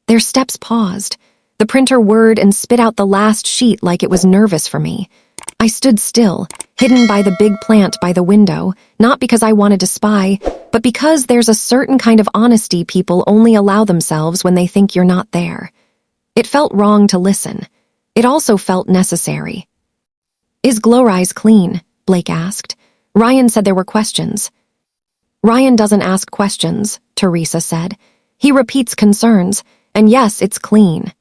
Their steps paused. The printer whirred and spit out the last sheet like it was nervous for me. I stood still, hidden by the big plant by the window, not because I wanted to spy, but because there's a certain kind of honesty people only allow themselves when they think you're not there. It felt wrong to listen. It also felt necessary. "Is Glowrise clean?" Blake asked. Ryan said there were questions. "Ryan doesn't ask questions," Teresa said. "He repeats concerns, and yes, it's clean."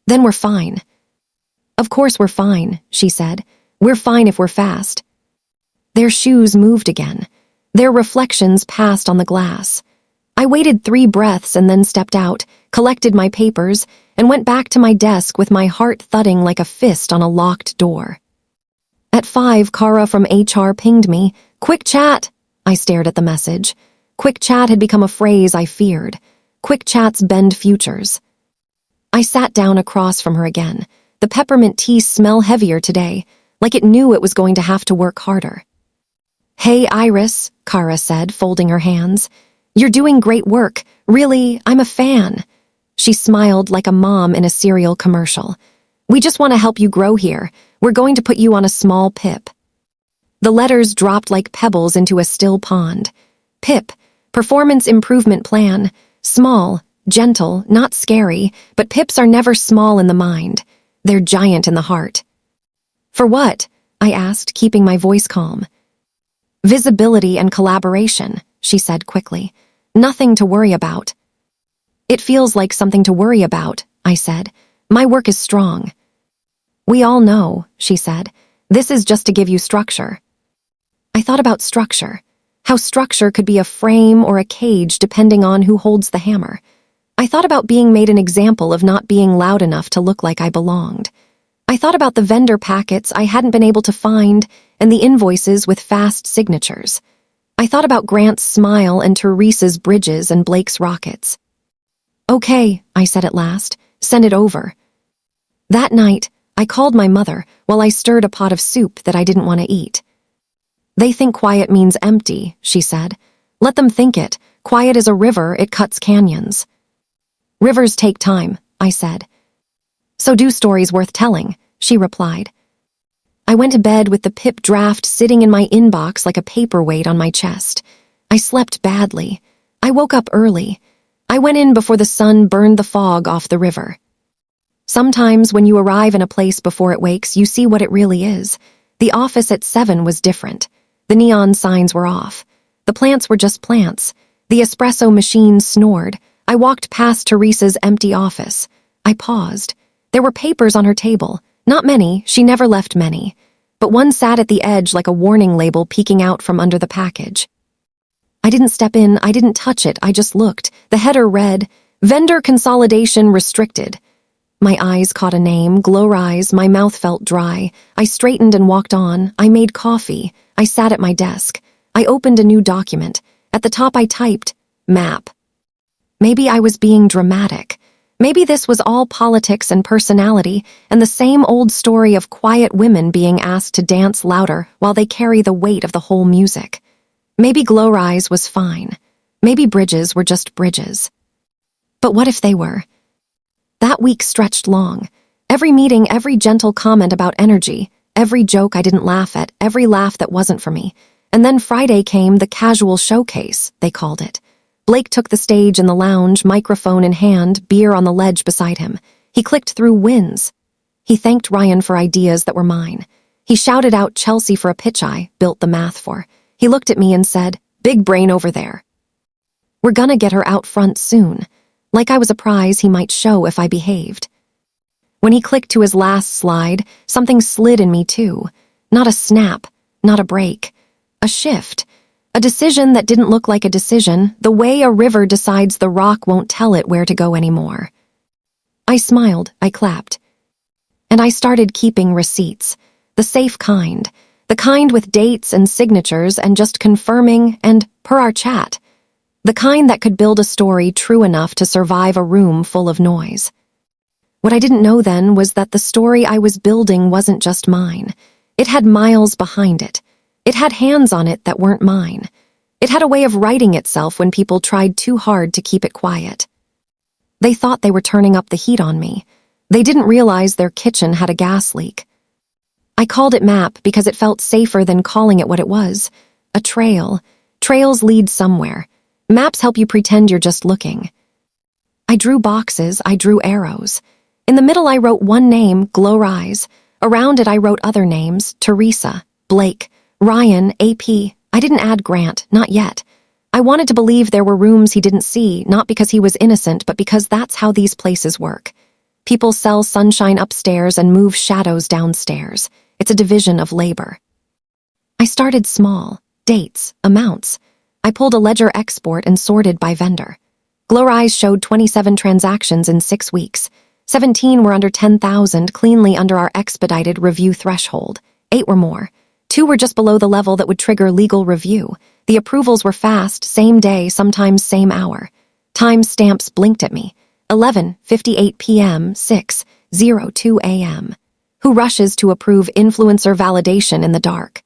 "Then we're fine." "Of course we're fine," she said. "We're fine if we're fast." Their shoes moved again. Their reflections passed on the glass. I waited 3 breaths and then stepped out, collected my papers, and went back to my desk with my heart thudding like a fist on a locked door. At 5, Kara from HR pinged me. "Quick chat." I stared at the message. Quick chat had become a phrase I feared. Quick chats bend futures. I sat down across from her again. The peppermint tea smelled heavier today, like it knew it was going to have to work harder. "Hey, Iris," Kara said, folding her hands. "You're doing great work. Really, I'm a fan." She smiled like a mom in a cereal commercial. "We just want to help you grow here. We're going to put you on a small PIP." The letters dropped like pebbles into a still pond. PIP, Performance Improvement Plan. Small, gentle, not scary, but PIPs are never small in the mind. They're giant in the heart. "For what?" I asked, keeping my voice calm. "Visibility and collaboration," she said quickly. "Nothing to worry about." "It feels like something to worry about," I said. "My work is strong." "We all know," she said. "This is just to give you structure." I thought about structure. How structure could be a frame or a cage depending on who holds the hammer. I thought about being made an example of not being loud enough to look like I belonged. I thought about the vendor packets I hadn't been able to find and the invoices with fast signatures. I thought about Grant's smile and Teresa's bridges and Blake's rockets. "Okay," I said at last, "send it over." That night, I called my mother while I stirred a pot of soup that I didn't want to eat. "They think quiet means empty," she said. "Let them think it. Quiet is a river, it cuts canyons." "Rivers take time," I said. "So do stories worth telling," she replied. I went to bed with the PIP draft sitting in my inbox like a paperweight on my chest. I slept badly. I woke up early. I went in before the sun burned the fog off the river. Sometimes when you arrive in a place before it wakes, you see what it really is. The office at 7 was different. The neon signs were off. The plants were just plants. The espresso machine snored. I walked past Teresa's empty office. I paused. There were papers on her table. Not many, she never left many. But one sat at the edge like a warning label peeking out from under the package. I didn't step in, I didn't touch it, I just looked. The header read, "Vendor Consolidation Restricted." My eyes caught a name, Glowrise, my mouth felt dry. I straightened and walked on. I made coffee. I sat at my desk. I opened a new document. At the top I typed, "Map." Maybe I was being dramatic. Maybe this was all politics and personality, and the same old story of quiet women being asked to dance louder while they carry the weight of the whole music. Maybe Glowrise was fine. Maybe bridges were just bridges. But what if they were? That week stretched long. Every meeting, every gentle comment about energy, every joke I didn't laugh at, every laugh that wasn't for me. And then Friday came, the casual showcase, they called it. Blake took the stage in the lounge, microphone in hand, beer on the ledge beside him. He clicked through wins. He thanked Ryan for ideas that were mine. He shouted out Chelsea for a pitch I built the math for. He looked at me and said, "Big brain over there." We're gonna get her out front soon. Like I was a prize he might show if I behaved. When he clicked to his last slide, something slid in me too. Not a snap, not a break. A shift. A decision that didn't look like a decision, the way a river decides the rock won't tell it where to go anymore. I smiled, I clapped. And I started keeping receipts. The safe kind. The kind with dates and signatures and just confirming and per our chat. The kind that could build a story true enough to survive a room full of noise. What I didn't know then was that the story I was building wasn't just mine. It had miles behind it. It had hands on it that weren't mine. It had a way of writing itself when people tried too hard to keep it quiet. They thought they were turning up the heat on me. They didn't realize their kitchen had a gas leak. I called it map because it felt safer than calling it what it was. A trail. Trails lead somewhere. Maps help you pretend you're just looking. I drew boxes, I drew arrows. In the middle I wrote one name, Glowrise. Around it I wrote other names, Teresa, Blake, Ryan, AP. I didn't add Grant, not yet. I wanted to believe there were rooms he didn't see, not because he was innocent, but because that's how these places work. People sell sunshine upstairs and move shadows downstairs. It's a division of labor. I started small. Dates, amounts. I pulled a ledger export and sorted by vendor. Glowrise showed 27 transactions in 6 weeks. 17 were under 10,000, cleanly under our expedited review threshold. 8 were more. 2 were just below the level that would trigger legal review. The approvals were fast, same day, sometimes same hour. Time stamps blinked at me. 11:58 p.m., 6:02 a.m. Who rushes to approve influencer validation in the dark?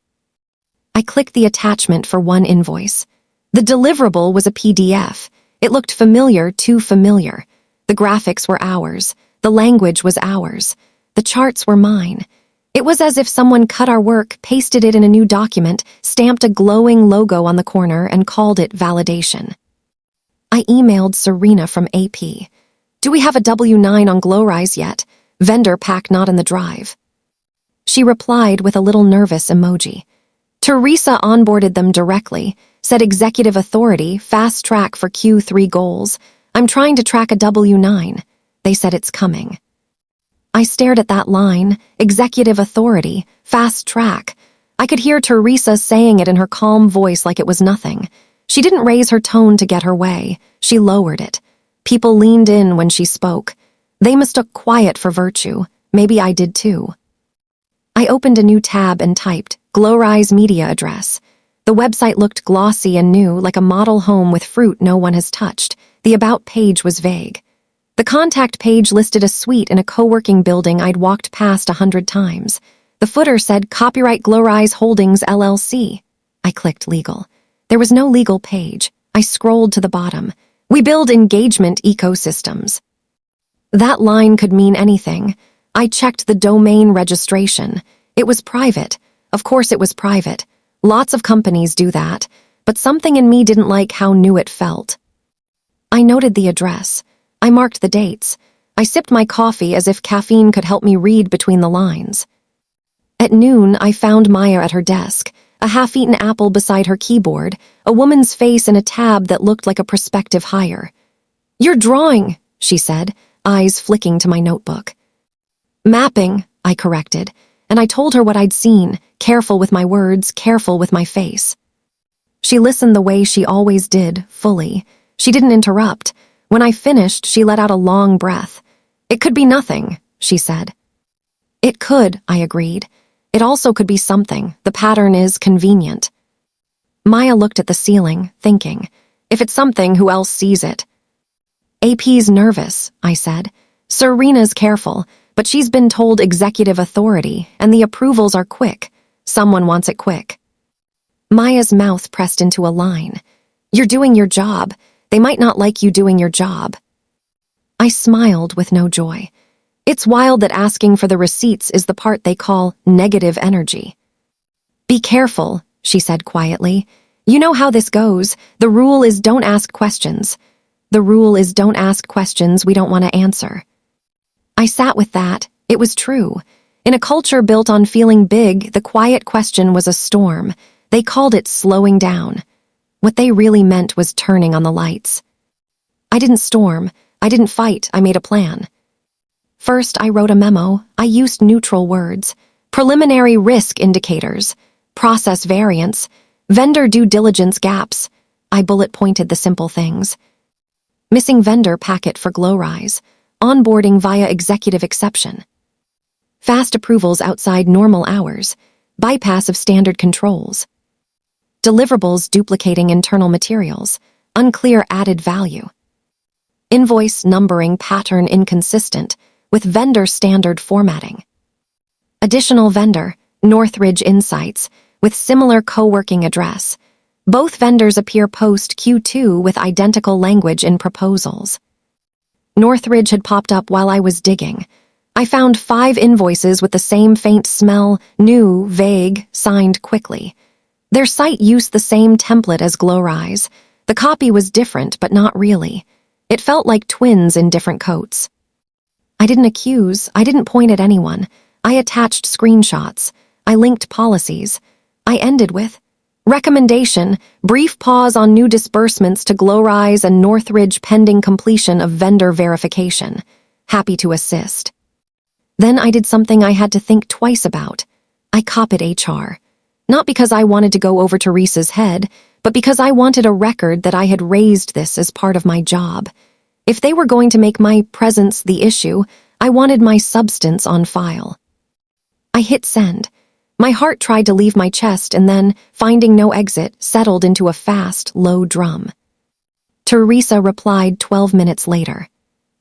I clicked the attachment for one invoice. The deliverable was a PDF. It looked familiar, too familiar. The graphics were ours. The language was ours. The charts were mine. It was as if someone cut our work, pasted it in a new document, stamped a glowing logo on the corner, and called it validation. I emailed Serena from AP. Do we have a W-9 on Glowrise yet? Vendor pack not in the drive. She replied with a little nervous emoji. Teresa onboarded them directly, said executive authority, fast track for Q3 goals. I'm trying to track a W-9. They said it's coming. I stared at that line, executive authority, fast track. I could hear Teresa saying it in her calm voice like it was nothing. She didn't raise her tone to get her way. She lowered it. People leaned in when she spoke. They mistook quiet for virtue. Maybe I did too. I opened a new tab and typed, Glowrise media address. The website looked glossy and new, like a model home with fruit no one has touched. The about page was vague. The contact page listed a suite in a co-working building I'd walked past 100 times. The footer said Copyright Glowrise Holdings LLC. I clicked legal. There was no legal page. I scrolled to the bottom. We build engagement ecosystems. That line could mean anything. I checked the domain registration. It was private. Of course it was private. Lots of companies do that, but something in me didn't like how new it felt. I noted the address. I marked the dates. I sipped my coffee as if caffeine could help me read between the lines. At noon, I found Maya at her desk, a half-eaten apple beside her keyboard, a woman's face in a tab that looked like a prospective hire. You're drawing, she said, eyes flicking to my notebook. Mapping, I corrected, and I told her what I'd seen, careful with my words, careful with my face. She listened the way she always did, fully. She didn't interrupt. When I finished, she let out a long breath. It could be nothing, she said. It could, I agreed. It also could be something. The pattern is convenient. Maya looked at the ceiling, thinking, if it's something, who else sees it? AP's nervous, I said. Serena's careful, but she's been told executive authority, and the approvals are quick. Someone wants it quick. Maya's mouth pressed into a line. You're doing your job. They might not like you doing your job. I smiled with no joy. It's wild that asking for the receipts is the part they call negative energy. Be careful, she said quietly. You know how this goes. The rule is don't ask questions. The rule is don't ask questions we don't want to answer. I sat with that. It was true. In a culture built on feeling big, the quiet question was a storm. They called it slowing down. What they really meant was turning on the lights. I didn't storm. I didn't fight. I made a plan. First, I wrote a memo. I used neutral words. Preliminary risk indicators. Process variance. Vendor due diligence gaps. I bullet-pointed the simple things. Missing vendor packet for Glowrise. Onboarding via executive exception. Fast approvals outside normal hours. Bypass of standard controls. Deliverables duplicating internal materials. Unclear added value. Invoice numbering pattern inconsistent with vendor standard formatting. Additional vendor, Northridge Insights, with similar co-working address. Both vendors appear post Q2 with identical language in proposals. Northridge had popped up while I was digging. I found 5 invoices with the same faint smell, new, vague, signed quickly. Their site used the same template as Glowrise. The copy was different, but not really. It felt like twins in different coats. I didn't accuse, I didn't point at anyone. I attached screenshots. I linked policies. I ended with, recommendation, brief pause on new disbursements to Glowrise and Northridge pending completion of vendor verification. Happy to assist. Then I did something I had to think twice about. I copied HR. Not because I wanted to go over Teresa's head, but because I wanted a record that I had raised this as part of my job. If they were going to make my presence the issue, I wanted my substance on file. I hit send. My heart tried to leave my chest and then, finding no exit, settled into a fast, low drum. Teresa replied 12 minutes later.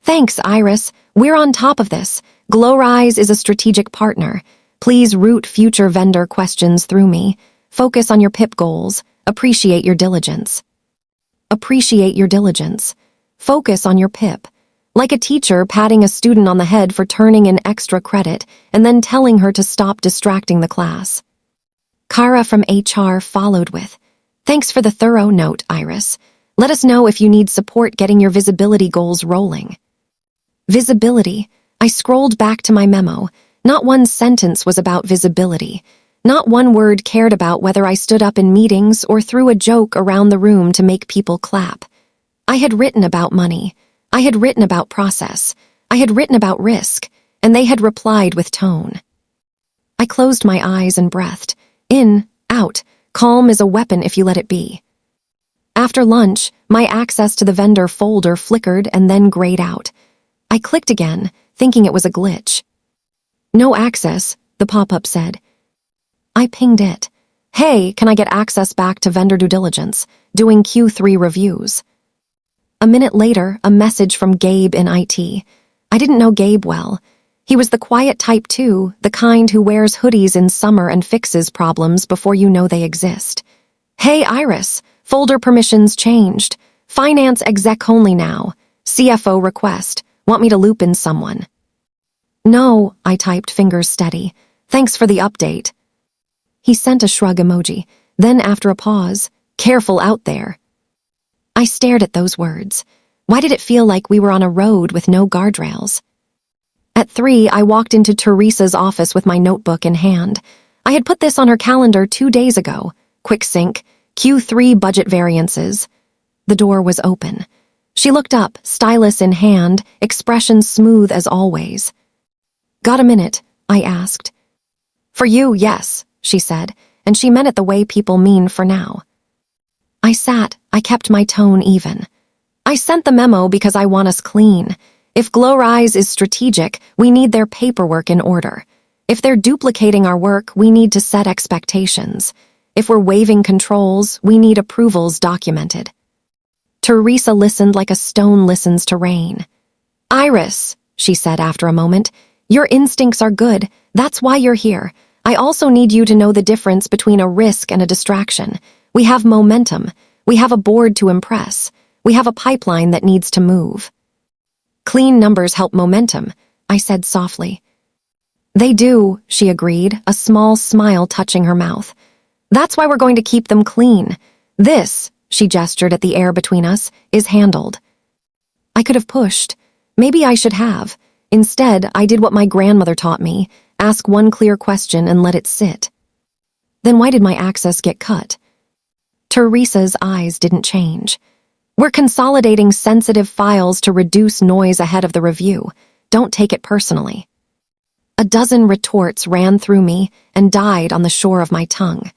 Thanks, Iris. We're on top of this. Glowrise is a strategic partner. Please route future vendor questions through me. Focus on your PIP goals. Appreciate your diligence. Appreciate your diligence. Focus on your PIP. Like a teacher patting a student on the head for turning in extra credit and then telling her to stop distracting the class. Kara from HR followed with, thanks for the thorough note, Iris. Let us know if you need support getting your visibility goals rolling. Visibility. I scrolled back to my memo. Not one sentence was about visibility. Not one word cared about whether I stood up in meetings or threw a joke around the room to make people clap. I had written about money. I had written about process. I had written about risk, and they had replied with tone. I closed my eyes and breathed. In, out, calm is a weapon if you let it be. After lunch, my access to the vendor folder flickered and then grayed out. I clicked again, thinking it was a glitch. No access, the pop-up said. I pinged it. Hey, can I get access back to vendor due diligence? Doing Q3 reviews. A minute later, a message from Gabe in IT. I didn't know Gabe well. He was the quiet type too, the kind who wears hoodies in summer and fixes problems before you know they exist. Hey, Iris, folder permissions changed. Finance exec only now. CFO request. Want me to loop in someone? No, I typed, fingers steady. Thanks for the update. He sent a shrug emoji. Then after a pause, careful out there. I stared at those words. Why did it feel like we were on a road with no guardrails? At 3, I walked into Teresa's office with my notebook in hand. I had put this on her calendar 2 days ago. Quick sync, Q3 budget variances. The door was open. She looked up, stylus in hand, expression smooth as always. Got a minute? I asked. For you, yes, she said, and she meant it the way people mean for now. I sat, I kept my tone even. I sent the memo because I want us clean. If Glowrise is strategic, we need their paperwork in order. If they're duplicating our work, we need to set expectations. If we're waiving controls, we need approvals documented. Teresa listened like a stone listens to rain. Iris, she said after a moment, your instincts are good. That's why you're here. I also need you to know the difference between a risk and a distraction. We have momentum. We have a board to impress. We have a pipeline that needs to move. Clean numbers help momentum, I said softly. They do, she agreed, a small smile touching her mouth. That's why we're going to keep them clean. This, she gestured at the air between us, is handled. I could have pushed. Maybe I should have. Instead, I did what my grandmother taught me, ask one clear question and let it sit. Then why did my access get cut? Teresa's eyes didn't change. We're consolidating sensitive files to reduce noise ahead of the review. Don't take it personally. A dozen retorts ran through me and died on the shore of my tongue.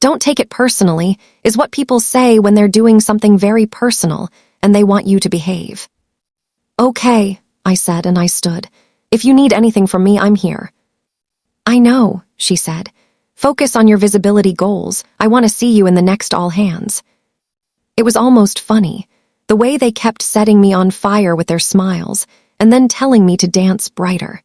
Don't take it personally is what people say when they're doing something very personal and they want you to behave. Okay, I said, and I stood. If you need anything from me, I'm here. I know, she said. Focus on your visibility goals. I want to see you in the next all hands. It was almost funny, the way they kept setting me on fire with their smiles and then telling me to dance brighter.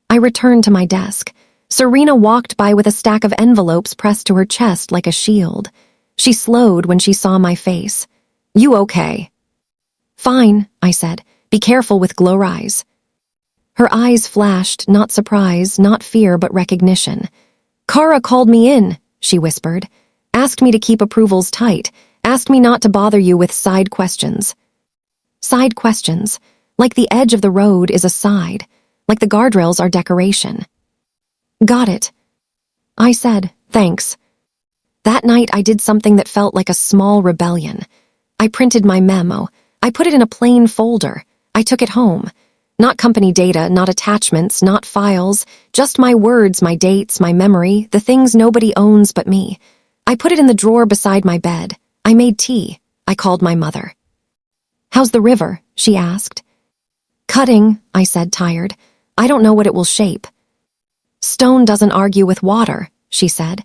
I returned to my desk. Serena walked by with a stack of envelopes pressed to her chest like a shield. She slowed when she saw my face. You okay? Fine, I said. Be careful with glow-rise. Her eyes flashed, not surprise, not fear, but recognition. Kara called me in, she whispered. Asked me to keep approvals tight. Asked me not to bother you with side questions. Side questions. Like the edge of the road is a side. Like the guardrails are decoration. Got it. I said, thanks. That night I did something that felt like a small rebellion. I printed my memo. I put it in a plain folder. I took it home. Not company data, not attachments, not files, just my words, my dates, my memory, the things nobody owns but me. I put it in the drawer beside my bed. I made tea. I called my mother. How's the river? She asked. Cutting, I said, tired. I don't know what it will shape. Stone doesn't argue with water, she said.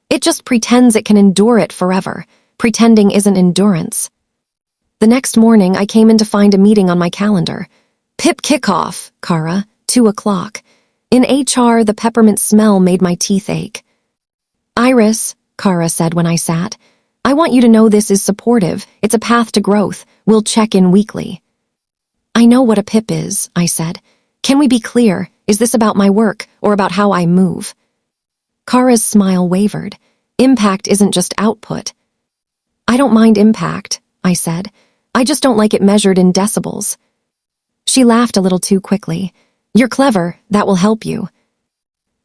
It just pretends it can endure it forever. Pretending isn't endurance. The next morning, I came in to find a meeting on my calendar. PIP kickoff, Kara, 2:00. In HR, the peppermint smell made my teeth ache. Iris, Kara said when I sat, I want you to know this is supportive. It's a path to growth. We'll check in weekly. I know what a PIP is, I said. Can we be clear? Is this about my work or about how I move? Kara's smile wavered. Impact isn't just output. I don't mind impact, I said. I just don't like it measured in decibels. She laughed a little too quickly. You're clever, that will help you.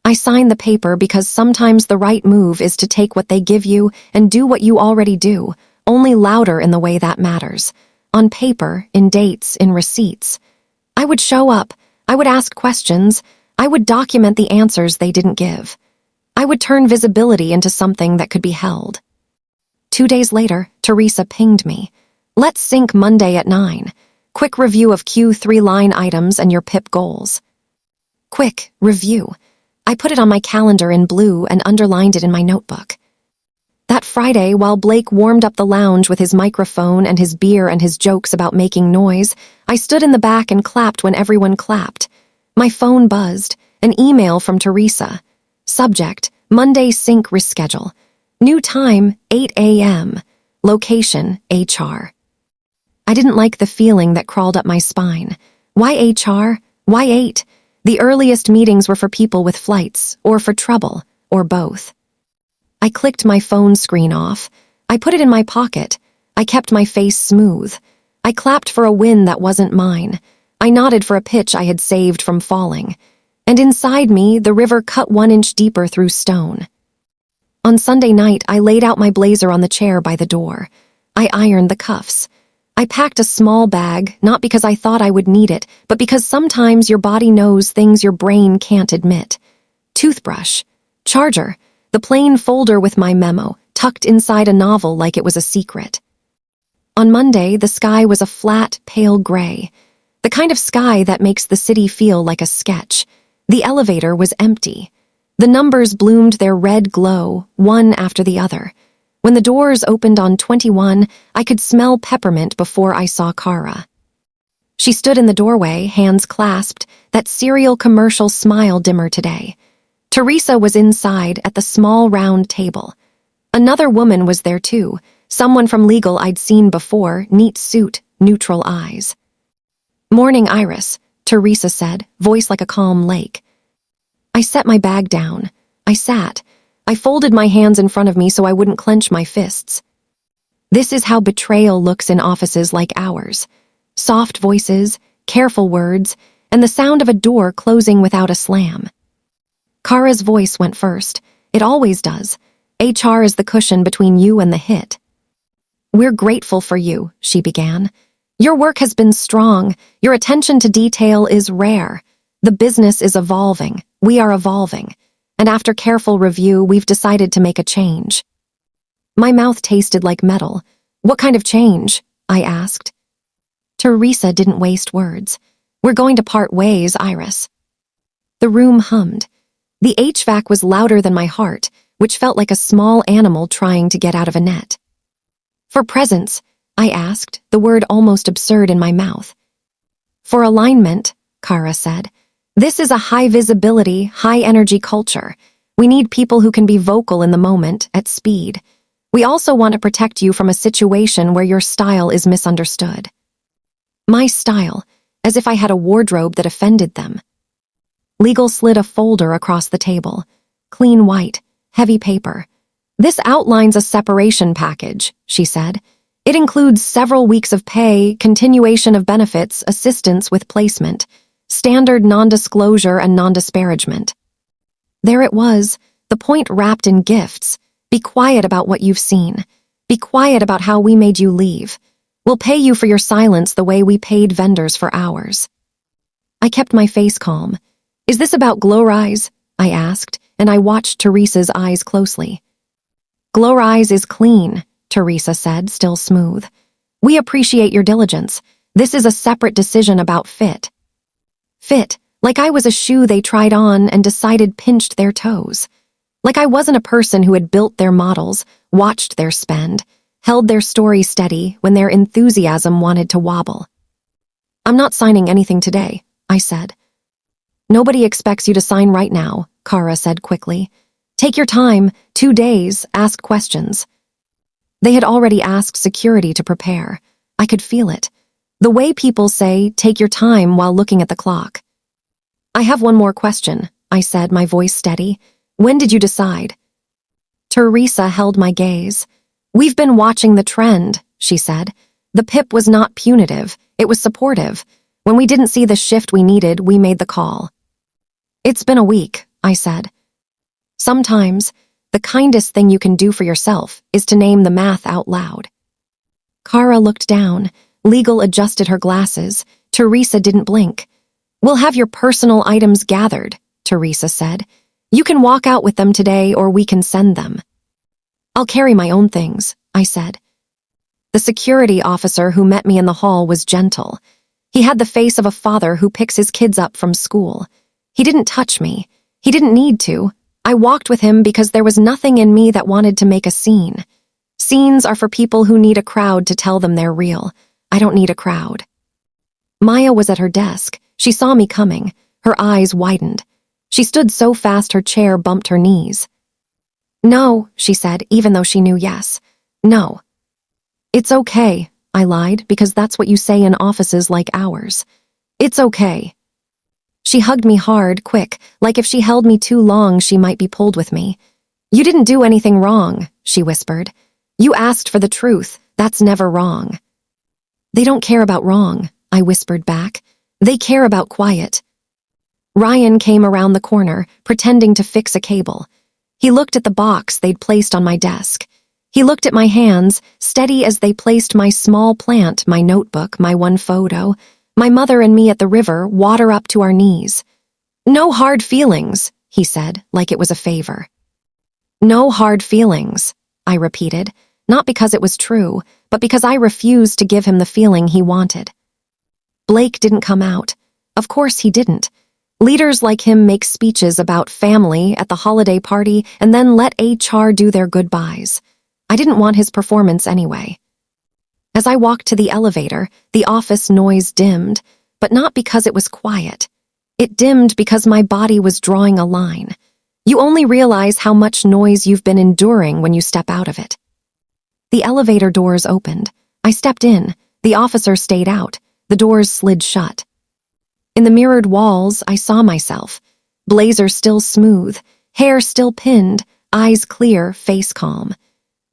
I signed the paper because sometimes the right move is to take what they give you and do what you already do, only louder in the way that matters. On paper, in dates, in receipts. I would show up. I would ask questions. I would document the answers they didn't give. I would turn visibility into something that could be held. 2 days later, Teresa pinged me. Let's sync Monday at 9. Quick review of Q3 line items and your PIP goals. Quick review. I put it on my calendar in blue and underlined it in my notebook. That Friday, while Blake warmed up the lounge with his microphone and his beer and his jokes about making noise, I stood in the back and clapped when everyone clapped. My phone buzzed. An email from Teresa. Subject, Monday sync reschedule. New time, 8 a.m. Location, HR. I didn't like the feeling that crawled up my spine. Why HR? Why 8? The earliest meetings were for people with flights, or for trouble, or both. I clicked my phone screen off. I put it in my pocket. I kept my face smooth. I clapped for a win that wasn't mine. I nodded for a pitch I had saved from falling. And inside me, the river cut 1 inch deeper through stone. On Sunday night, I laid out my blazer on the chair by the door. I ironed the cuffs. I packed a small bag, not because I thought I would need it, but because sometimes your body knows things your brain can't admit. Toothbrush. Charger. The plain folder with my memo, tucked inside a novel like it was a secret. On Monday, the sky was a flat, pale gray. The kind of sky that makes the city feel like a sketch. The elevator was empty. The numbers bloomed their red glow, one after the other. When the doors opened on 21, I could smell peppermint before I saw Kara. She stood in the doorway, hands clasped, that serial commercial smile dimmer today. Teresa was inside at the small round table. Another woman was there too, someone from legal I'd seen before, neat suit, neutral eyes. Morning, Iris, Teresa said, voice like a calm lake. I set my bag down. I sat. I folded my hands in front of me so I wouldn't clench my fists. This is how betrayal looks in offices like ours. Soft voices, careful words, and the sound of a door closing without a slam. Kara's voice went first. It always does. HR is the cushion between you and the hit. We're grateful for you, she began. Your work has been strong. Your attention to detail is rare. The business is evolving. We are evolving. And after careful review, we've decided to make a change. My mouth tasted like metal. What kind of change? I asked. Teresa didn't waste words. We're going to part ways, Iris. The room hummed. The HVAC was louder than my heart, which felt like a small animal trying to get out of a net. For presence, I asked, the word almost absurd in my mouth. For alignment, Kara said. This is a high-visibility, high-energy culture. We need people who can be vocal in the moment, at speed. We also want to protect you from a situation where your style is misunderstood. My style. as if I had a wardrobe that offended them. Legal slid a folder across the table. Clean white, heavy paper. "This outlines a separation package," she said. "It includes several weeks of pay, continuation of benefits, assistance with placement, standard non-disclosure and non-disparagement." There it was, the point wrapped in gifts. "Be quiet about what you've seen. Be quiet about how we made you leave. We'll pay you for your silence the way we paid vendors for ours." I kept my face calm. "Is this about Glowrise?" I asked, and I watched Teresa's eyes closely. "Glowrise is clean," Teresa said, still smooth. "We appreciate your diligence. This is a separate decision about fit." Fit, like I was a shoe they tried on and decided pinched their toes. Like I wasn't a person who had built their models, watched their spend, held their story steady when their enthusiasm wanted to wobble. "I'm not signing anything today," I said. "Nobody expects you to sign right now," Kara said quickly. "Take your time, 2 days, ask questions." They had already asked security to prepare. I could feel it. The way people say, "take your time," while looking at the clock. "I have one more question," I said, my voice steady. "When did you decide?" Teresa held my gaze. "We've been watching the trend," she said. "The PIP was not punitive, it was supportive. When we didn't see the shift we needed, we made the call." "It's been a week," I said. "Sometimes, the kindest thing you can do for yourself is to name the math out loud." Kara looked down. Legal adjusted her glasses. Teresa didn't blink. "We'll have your personal items gathered," Teresa said. "You can walk out with them today or we can send them." "I'll carry my own things," I said. The security officer who met me in the hall was gentle. He had the face of a father who picks his kids up from school. He didn't touch me. He didn't need to. I walked with him because there was nothing in me that wanted to make a scene. Scenes are for people who need a crowd to tell them they're real. I don't need a crowd. Maya was at her desk. She saw me coming. Her eyes widened. She stood so fast her chair bumped her knees. "No," she said, even though she knew yes. "No." "It's okay," I lied, because that's what you say in offices like ours. "It's okay." She hugged me hard, quick, like if she held me too long she might be pulled with me. "You didn't do anything wrong," she whispered. "You asked for the truth. That's never wrong." "They don't care about wrong," I whispered back. "They care about quiet." Ryan came around the corner, pretending to fix a cable. He looked at the box they'd placed on my desk. He looked at my hands, steady as they placed my small plant, my notebook, my one photo, my mother and me at the river, water up to our knees. "No hard feelings," he said, like it was a favor. "No hard feelings," I repeated, not because it was true, but because I refused to give him the feeling he wanted. Blake didn't come out. Of course he didn't. Leaders like him make speeches about family at the holiday party and then let HR do their goodbyes. I didn't want his performance anyway. As I walked to the elevator, the office noise dimmed, but not because it was quiet. It dimmed because my body was drawing a line. You only realize how much noise you've been enduring when you step out of it. The elevator doors opened. I stepped in. The officer stayed out. The doors slid shut. In the mirrored walls, I saw myself. Blazer still smooth, hair still pinned, eyes clear, face calm.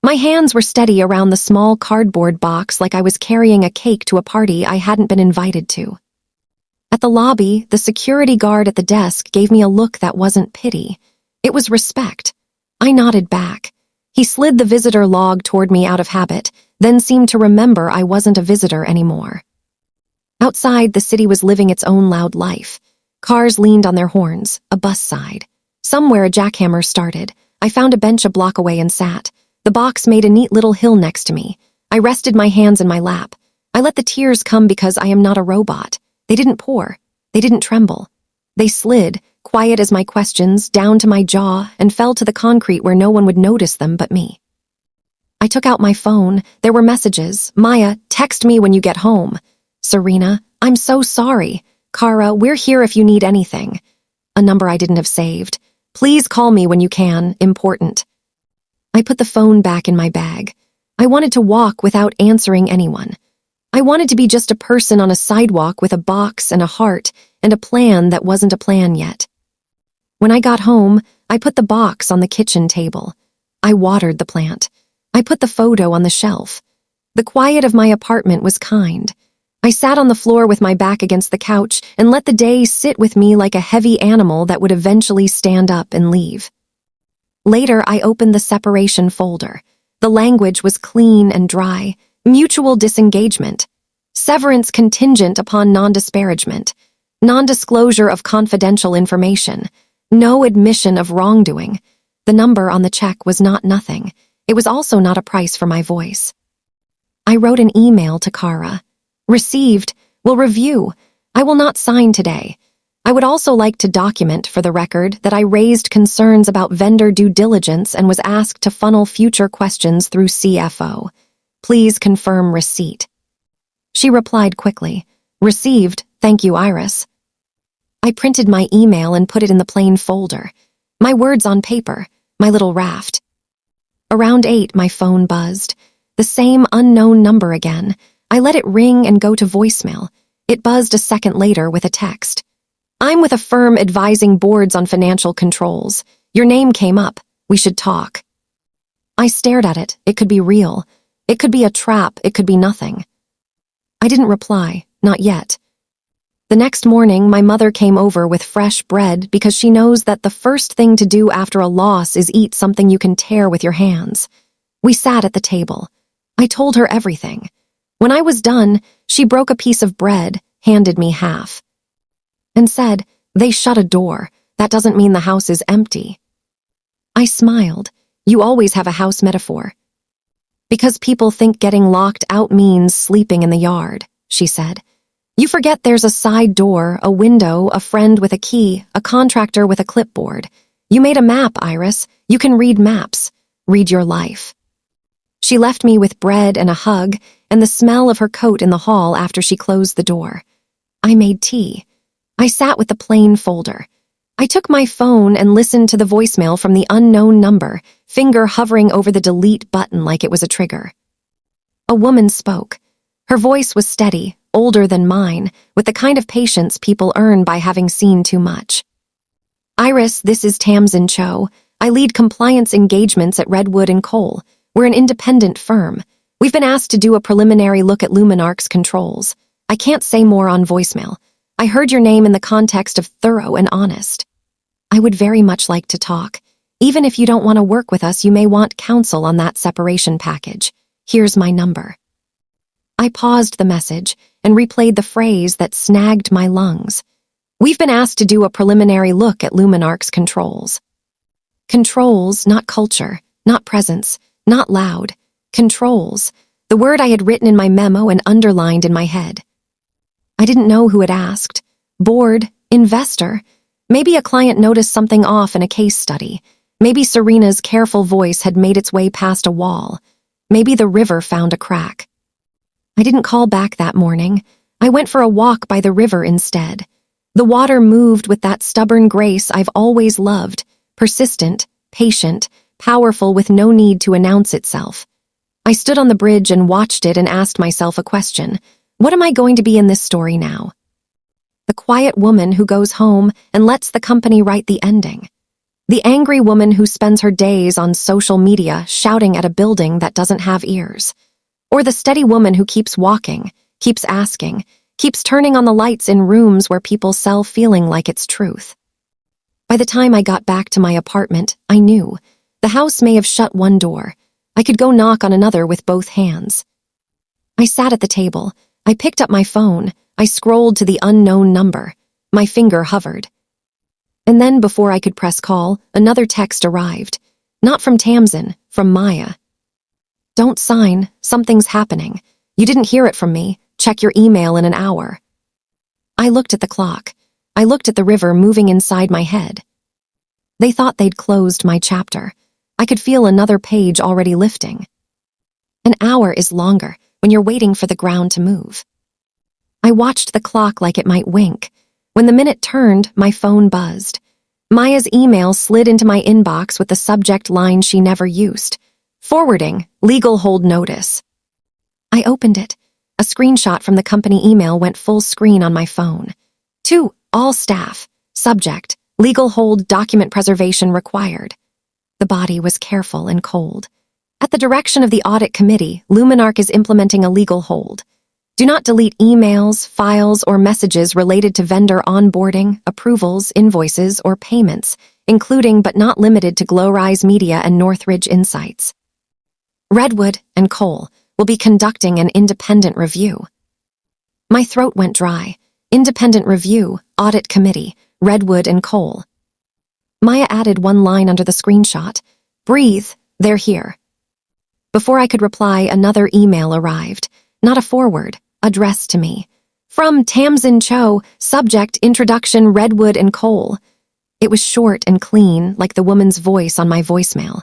My hands were steady around the small cardboard box like I was carrying a cake to a party I hadn't been invited to. At the lobby, the security guard at the desk gave me a look that wasn't pity. It was respect. I nodded back. He slid the visitor log toward me out of habit, then seemed to remember I wasn't a visitor anymore. Outside, the city was living its own loud life. Cars leaned on their horns, a bus sighed. Somewhere a jackhammer started. I found a bench a block away and sat. The box made a neat little hill next to me. I rested my hands in my lap. I let the tears come because I am not a robot. They didn't pour. They didn't tremble. They slid, quiet as my questions, down to my jaw and fell to the concrete where no one would notice them but me. I took out my phone. There were messages. "Maya, text me when you get home." "Serena, I'm so sorry." "Kara, we're here if you need anything." A number I didn't have saved. "Please call me when you can. Important." I put the phone back in my bag. I wanted to walk without answering anyone. I wanted to be just a person on a sidewalk with a box and a heart and a plan that wasn't a plan yet. When I got home, I put the box on the kitchen table. I watered the plant. I put the photo on the shelf. The quiet of my apartment was kind. I sat on the floor with my back against the couch and let the day sit with me like a heavy animal that would eventually stand up and leave. Later, I opened the separation folder. The language was clean and dry. Mutual disengagement. Severance contingent upon non-disparagement. Non-disclosure of confidential information. No admission of wrongdoing. The number on the check was not nothing. It was also not a price for my voice. I wrote an email to Kara. Received. Will review. I will not sign today. I would also like to document for the record that I raised concerns about vendor due diligence and was asked to funnel future questions through CFO. Please confirm receipt. She replied quickly. Received. Thank you, Iris. I printed my email and put it in the plain folder. My words on paper. My little raft. Around 8, my phone buzzed. The same unknown number again. I let it ring and go to voicemail. It buzzed a second later with a text. I'm with a firm advising boards on financial controls. Your name came up. We should talk. I stared at it. It could be real. It could be a trap. It could be nothing. I didn't reply. Not yet. The next morning, my mother came over with fresh bread because she knows that the first thing to do after a loss is eat something you can tear with your hands. We sat at the table. I told her everything. When I was done, she broke a piece of bread, handed me half, and said, they shut a door. That doesn't mean the house is empty. I smiled. You always have a house metaphor. Because people think getting locked out means sleeping in the yard, she said. You forget there's a side door, a window, a friend with a key, a contractor with a clipboard. You made a map, Iris. You can read maps. Read your life. She left me with bread and a hug and the smell of her coat in the hall after she closed the door. I made tea. I sat with the plain folder. I took my phone and listened to the voicemail from the unknown number, finger hovering over the delete button like it was a trigger. A woman spoke. Her voice was steady, older than mine, with the kind of patience people earn by having seen too much. Iris, this is Tamsin Cho. I lead compliance engagements at Redwood & Cole. We're an independent firm. We've been asked to do a preliminary look at Luminarch's controls. I can't say more on voicemail. I heard your name in the context of thorough and honest. I would very much like to talk. Even if you don't want to work with us, you may want counsel on that separation package. Here's my number. I paused the message and replayed the phrase that snagged my lungs. We've been asked to do a preliminary look at Luminarch's controls. Controls, not culture, not presence, not loud. Controls, the word I had written in my memo and underlined in my head. I didn't know who had asked. Board, investor. Maybe a client noticed something off in a case study. Maybe Serena's careful voice had made its way past a wall. Maybe the river found a crack. I didn't call back that morning. I went for a walk by the river instead. The water moved with that stubborn grace I've always loved, persistent, patient, powerful with no need to announce itself. I stood on the bridge and watched it and asked myself a question. What am I going to be in this story now? The quiet woman who goes home and lets the company write the ending. The angry woman who spends her days on social media shouting at a building that doesn't have ears. Or the steady woman who keeps walking, keeps asking, keeps turning on the lights in rooms where people sell feeling like it's truth. By the time I got back to my apartment, I knew. The house may have shut one door. I could go knock on another with both hands. I sat at the table. I picked up my phone. I scrolled to the unknown number. My finger hovered. And then, before I could press call, another text arrived. Not from Tamsin, from Maya. Don't sign. Something's happening. You didn't hear it from me. Check your email in an hour. I looked at the clock. I looked at the river moving inside my head. They thought they'd closed my chapter. I could feel another page already lifting. An hour is longer when you're waiting for the ground to move. I watched the clock like it might wink. When the minute turned, my phone buzzed. Maya's email slid into my inbox with the subject line she never used. Forwarding, legal hold notice. I opened it. A screenshot from the company email went full screen on my phone. To all staff. Subject: legal hold, document preservation required. The body was careful and cold. At the direction of the audit committee, Luminark is implementing a legal hold. Do not delete emails, files, or messages related to vendor onboarding, approvals, invoices, or payments, including but not limited to Glowrise Media and Northridge Insights. Redwood and Cole will be conducting an independent review. My throat went dry. Independent review, audit committee, Redwood and Cole. Maya added one line under the screenshot. Breathe, they're here. Before I could reply, another email arrived. Not a forward, addressed to me. From Tamsin Cho, subject: introduction, Redwood and Cole. It was short and clean, like the woman's voice on my voicemail.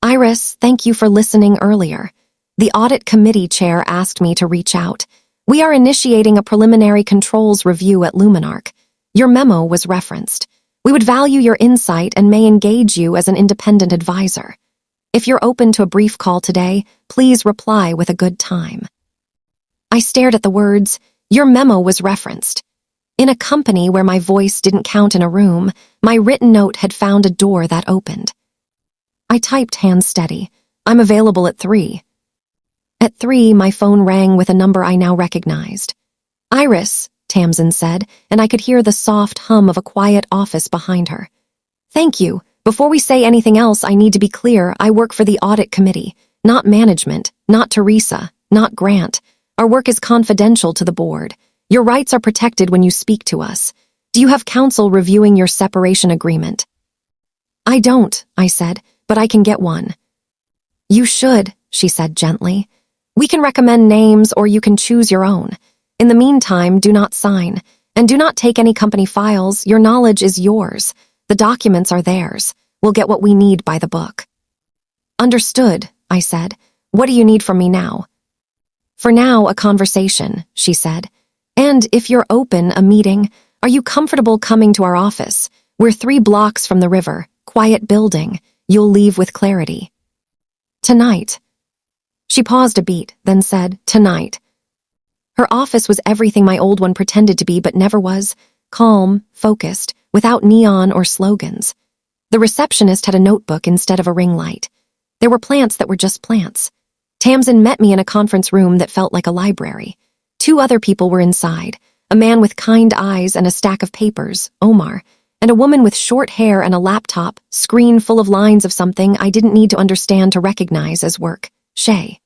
Iris, thank you for listening earlier. The audit committee chair asked me to reach out. We are initiating a preliminary controls review at Luminark. Your memo was referenced. We would value your insight and may engage you as an independent advisor. If you're open to a brief call today, please reply with a good time. I stared at the words, your memo was referenced. In a company where my voice didn't count in a room, my written note had found a door that opened. I typed hands steady. I'm available at 3. At 3, my phone rang with a number I now recognized. Iris, Tamsin said, and I could hear the soft hum of a quiet office behind her. Thank you. Before we say anything else, I need to be clear. I work for the audit committee, not management, not Teresa, not Grant. Our work is confidential to the board. Your rights are protected when you speak to us. Do you have counsel reviewing your separation agreement? I don't, I said, but I can get one. You should, she said gently. We can recommend names or you can choose your own. In the meantime, do not sign, and do not take any company files. Your knowledge is yours. The documents are theirs. We'll get what we need by the book. Understood, I said. What do you need from me now? For now, a conversation, she said. And if you're open, a meeting. Are you comfortable coming to our office? We're 3 blocks from the river, quiet building. You'll leave with clarity. Tonight. She paused a beat, then said, tonight. Her office was everything my old one pretended to be but never was. Calm, focused, without neon or slogans. The receptionist had a notebook instead of a ring light. There were plants that were just plants. Tamsin met me in a conference room that felt like a library. 2 other people were inside, a man with kind eyes and a stack of papers, Omar, and a woman with short hair and a laptop, screen full of lines of something I didn't need to understand to recognize as work, Shay.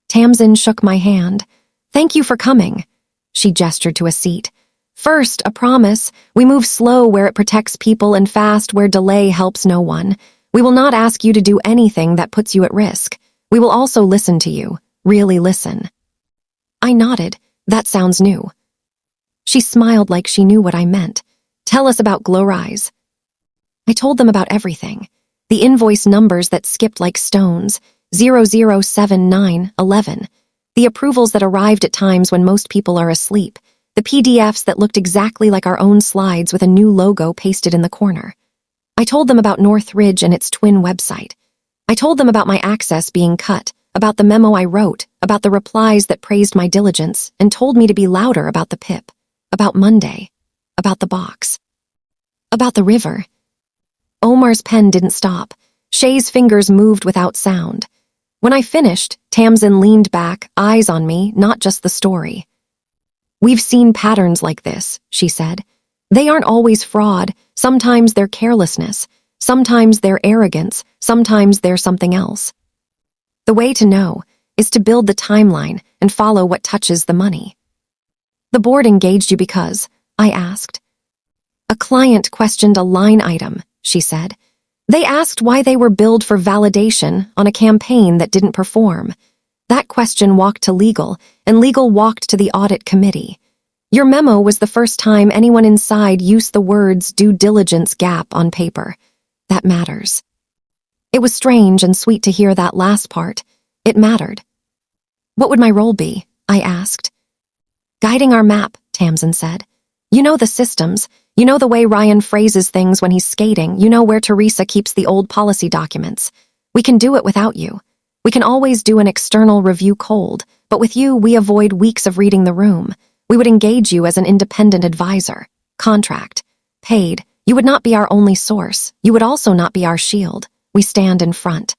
Tamsin shook my hand. Thank you for coming. She gestured to a seat. First, a promise. We move slow where it protects people and fast where delay helps no one. We will not ask you to do anything that puts you at risk. We will also listen to you. Really listen. I nodded. That sounds new. She smiled like she knew what I meant. Tell us about Glowrise. I told them about everything. The invoice numbers that skipped like stones, 007911. The approvals that arrived at times when most people are asleep. The PDFs that looked exactly like our own slides with a new logo pasted in the corner. I told them about Northridge and its twin website. I told them about my access being cut, about the memo I wrote, about the replies that praised my diligence and told me to be louder about the PIP, about Monday, about the box, about the river. Omar's pen didn't stop. Shay's fingers moved without sound. When I finished, Tamsin leaned back, eyes on me, not just the story. We've seen patterns like this, she said. They aren't always fraud. Sometimes they're carelessness. Sometimes they're arrogance. Sometimes they're something else. The way to know is to build the timeline and follow what touches the money. The board engaged you because, I asked. A client questioned a line item, she said. They asked why they were billed for validation on a campaign that didn't perform. That question walked to legal, and legal walked to the audit committee. Your memo was the first time anyone inside used the words due diligence gap on paper. That matters. It was strange and sweet to hear that last part. It mattered. What would my role be? I asked. Guiding our map, Tamsin said. You know the systems. You know the way Ryan phrases things when he's skating. You know where Teresa keeps the old policy documents. We can do it without you. We can always do an external review cold, but with you, we avoid weeks of reading the room. We would engage you as an independent advisor. Contract. Paid. You would not be our only source. You would also not be our shield. We stand in front.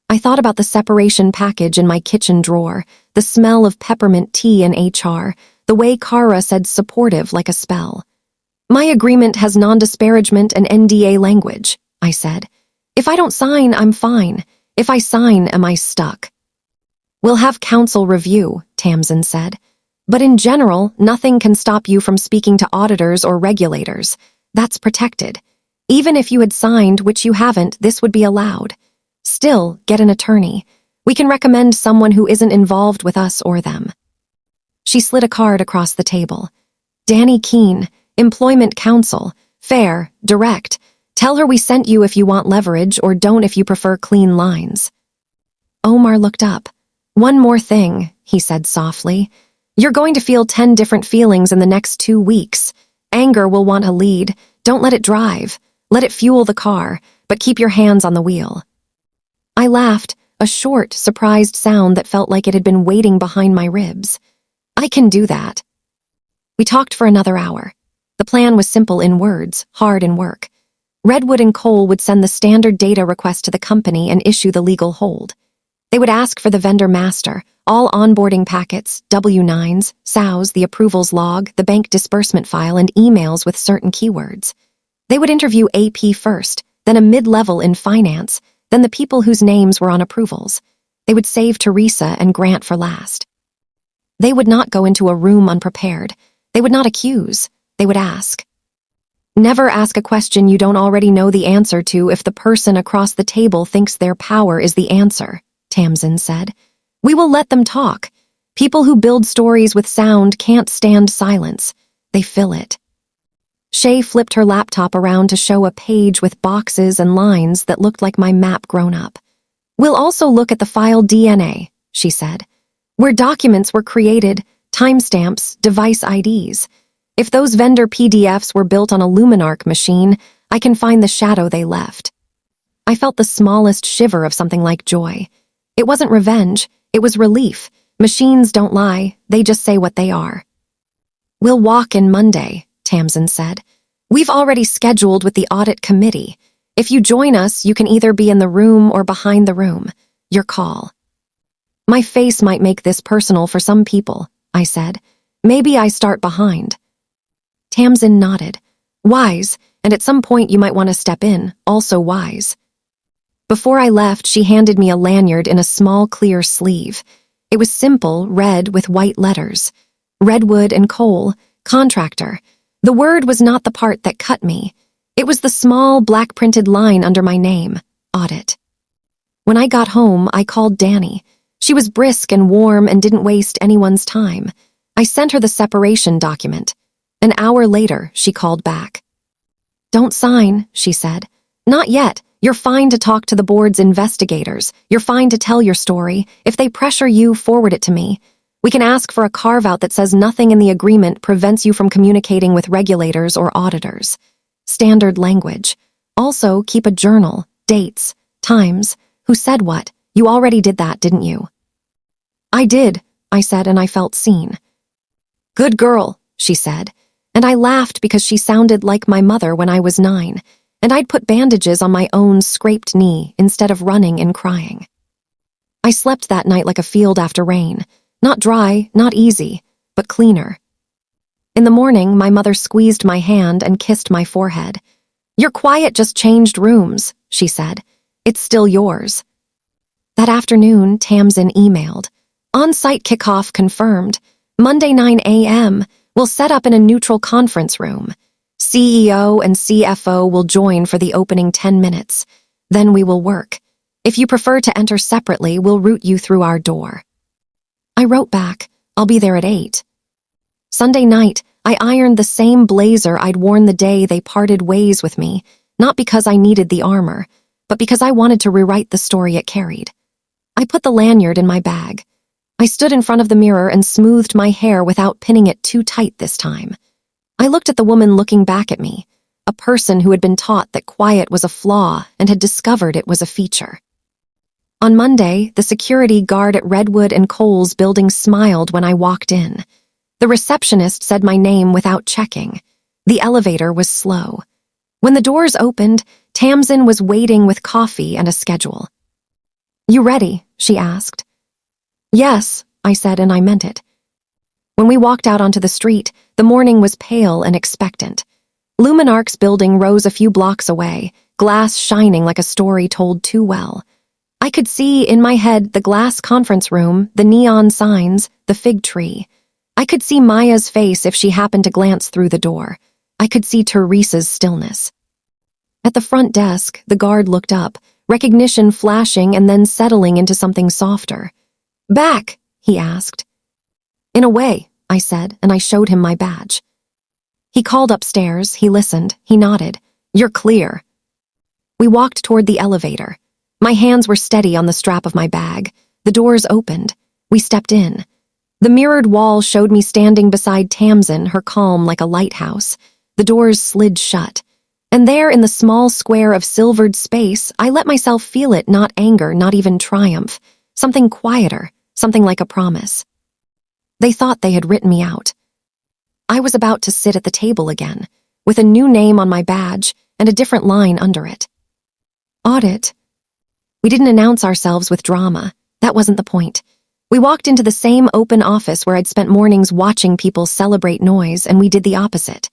I thought about the separation package in my kitchen drawer, the smell of peppermint tea in HR, the way Kara said supportive like a spell. My agreement has non-disparagement and NDA language, I said. If I don't sign, I'm fine. If I sign, am I stuck? We'll have counsel review, Tamsin said. But in general, nothing can stop you from speaking to auditors or regulators. That's protected. Even if you had signed, which you haven't, this would be allowed. Still, get an attorney. We can recommend someone who isn't involved with us or them. She slid a card across the table. Danny Keene, Employment Counsel, fair, direct. Tell her we sent you if you want leverage or don't if you prefer clean lines. Omar looked up. One more thing, he said softly. You're going to feel 10 different feelings in the next 2 weeks. Anger will want to lead. Don't let it drive. Let it fuel the car, but keep your hands on the wheel. I laughed, a short, surprised sound that felt like it had been waiting behind my ribs. I can do that. We talked for another hour. The plan was simple in words, hard in work. Redwood and Cole would send the standard data request to the company and issue the legal hold. They would ask for the vendor master, all onboarding packets, W-9s, SOWs, the approvals log, the bank disbursement file, and emails with certain keywords. They would interview AP first, then a mid-level in finance, then the people whose names were on approvals. They would save Teresa and Grant for last. They would not go into a room unprepared. They would not accuse. They would ask. Never ask a question you don't already know the answer to if the person across the table thinks their power is the answer, Tamsin said. We will let them talk. People who build stories with sound can't stand silence. They fill it. Shay flipped her laptop around to show a page with boxes and lines that looked like my map grown up. We'll also look at the file DNA, she said, where documents were created, timestamps, device IDs. If those vendor PDFs were built on a Luminarc machine, I can find the shadow they left. I felt the smallest shiver of something like joy. It wasn't revenge, it was relief. Machines don't lie, they just say what they are. We'll walk in Monday, Tamsin said. We've already scheduled with the audit committee. If you join us, you can either be in the room or behind the room. Your call. My face might make this personal for some people, I said. Maybe I start behind. Tamsin nodded. Wise, and at some point you might want to step in, also wise. Before I left, she handed me a lanyard in a small clear sleeve. It was simple, red with white letters. Redwood and Cole, contractor. The word was not the part that cut me. It was the small black-printed line under my name, audit. When I got home, I called Danny. She was brisk and warm and didn't waste anyone's time. I sent her the separation document. An hour later, she called back. Don't sign, she said. Not yet. You're fine to talk to the board's investigators. You're fine to tell your story. If they pressure you, forward it to me. We can ask for a carve-out that says nothing in the agreement prevents you from communicating with regulators or auditors. Standard language. Also, keep a journal, dates, times, who said what. You already did that, didn't you? I did, I said, and I felt seen. Good girl, she said, and I laughed because she sounded like my mother when I was 9, and I'd put bandages on my own scraped knee instead of running and crying. I slept that night like a field after rain. Not dry, not easy, but cleaner. In the morning, my mother squeezed my hand and kissed my forehead. Your quiet just changed rooms, she said. It's still yours. That afternoon, Tamsin emailed. On-site kickoff confirmed. Monday 9 a.m. We'll set up in a neutral conference room. CEO and CFO will join for the opening 10 minutes. Then we will work. If you prefer to enter separately, we'll route you through our door. I wrote back, I'll be there at 8. Sunday night, I ironed the same blazer I'd worn the day they parted ways with me, not because I needed the armor, but because I wanted to rewrite the story it carried. I put the lanyard in my bag. I stood in front of the mirror and smoothed my hair without pinning it too tight this time. I looked at the woman looking back at me, a person who had been taught that quiet was a flaw and had discovered it was a feature. On Monday, the security guard at Redwood and Coles building smiled when I walked in. The receptionist said my name without checking. The elevator was slow. When the doors opened, Tamsin was waiting with coffee and a schedule. "You ready?" she asked. "Yes," I said, and I meant it. When we walked out onto the street, the morning was pale and expectant. Luminark's building rose a few blocks away, glass shining like a story told too well. I could see, in my head, the glass conference room, the neon signs, the fig tree. I could see Maya's face if she happened to glance through the door. I could see Teresa's stillness. At the front desk, the guard looked up, recognition flashing and then settling into something softer. "Back?" he asked. "In a way," I said, and I showed him my badge. He called upstairs, he listened, he nodded. "You're clear." We walked toward the elevator. My hands were steady on the strap of my bag. The doors opened. We stepped in. The mirrored wall showed me standing beside Tamsin, her calm like a lighthouse. The doors slid shut. And there, in the small square of silvered space, I let myself feel it, not anger, not even triumph. Something quieter, something like a promise. They thought they had written me out. I was about to sit at the table again, with a new name on my badge and a different line under it. Audit. We didn't announce ourselves with drama. That wasn't the point. We walked into the same open office where I'd spent mornings watching people celebrate noise, and we did the opposite.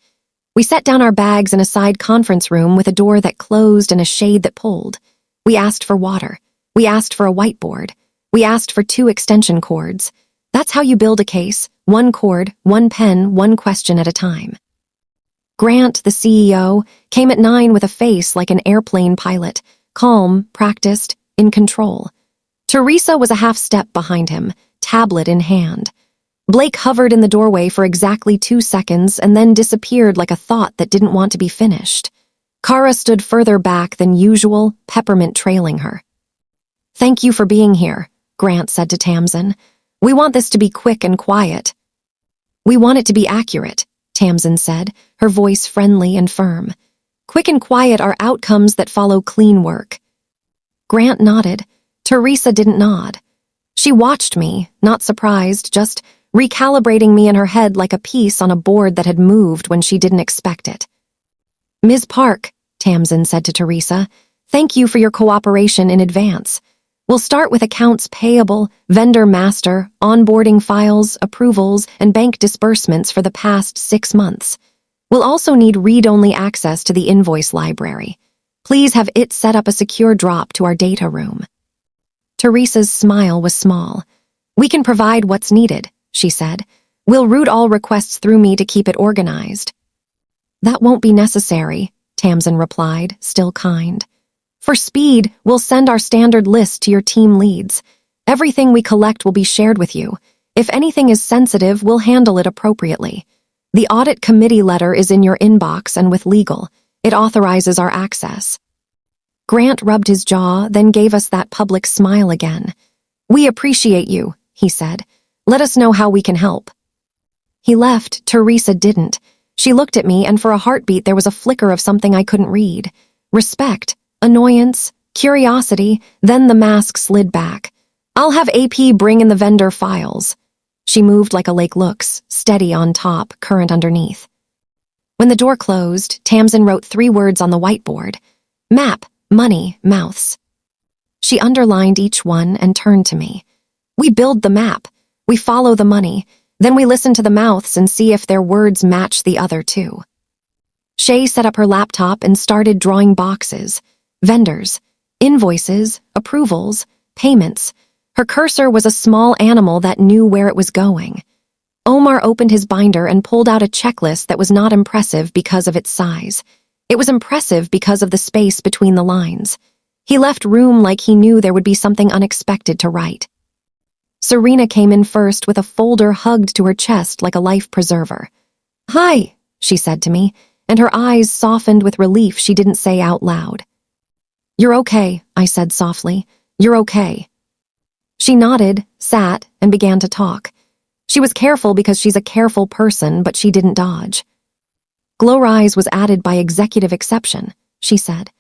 We set down our bags in a side conference room with a door that closed and a shade that pulled. We asked for water. We asked for a whiteboard. We asked for 2 extension cords. That's how you build a case, 1 cord, 1 pen, 1 question at a time. Grant, the CEO, came at 9 with a face like an airplane pilot, calm, practiced, in control. Teresa was a half step behind him, tablet in hand. Blake hovered in the doorway for exactly 2 seconds and then disappeared like a thought that didn't want to be finished. Kara stood further back than usual, peppermint trailing her. "Thank you for being here," Grant said to Tamsin. "We want this to be quick and quiet." "We want it to be accurate," Tamsin said, her voice friendly and firm. "Quick and quiet are outcomes that follow clean work." Grant nodded. Teresa didn't nod. She watched me, not surprised, just recalibrating me in her head like a piece on a board that had moved when she didn't expect it. "Ms. Park," Tamsin said to Teresa, "thank you for your cooperation in advance. We'll start with accounts payable, vendor master, onboarding files, approvals, and bank disbursements for the past 6 months. We'll also need read-only access to the invoice library. Please have it set up a secure drop to our data room." Teresa's smile was small. "We can provide what's needed," she said. "We'll route all requests through me to keep it organized." "That won't be necessary," Tamsin replied, still kind. "For speed, we'll send our standard list to your team leads. Everything we collect will be shared with you. If anything is sensitive, we'll handle it appropriately. The audit committee letter is in your inbox and with legal. It authorizes our access." Grant rubbed his jaw, then gave us that public smile again. "We appreciate you," he said. "Let us know how we can help." He left. Teresa didn't. She looked at me, and for a heartbeat there was a flicker of something I couldn't read. Respect, annoyance, curiosity, then the mask slid back. "I'll have AP bring in the vendor files." She moved like a lake looks, steady on top, current underneath. When the door closed, Tamsin wrote 3 words on the whiteboard. Map, money, mouths. She underlined each one and turned to me. "We build the map. We follow the money. Then we listen to the mouths and see if their words match the other 2. Shay set up her laptop and started drawing boxes. Vendors, invoices, approvals, payments. Her cursor was a small animal that knew where it was going. Omar opened his binder and pulled out a checklist that was not impressive because of its size. It was impressive because of the space between the lines. He left room like he knew there would be something unexpected to write. Serena came in first with a folder hugged to her chest like a life preserver. "Hi," she said to me, and her eyes softened with relief she didn't say out loud. "You're okay," I said softly. "You're okay." She nodded, sat, and began to talk. She was careful because she's a careful person, but she didn't dodge. "Glowrise was added by executive exception," she said.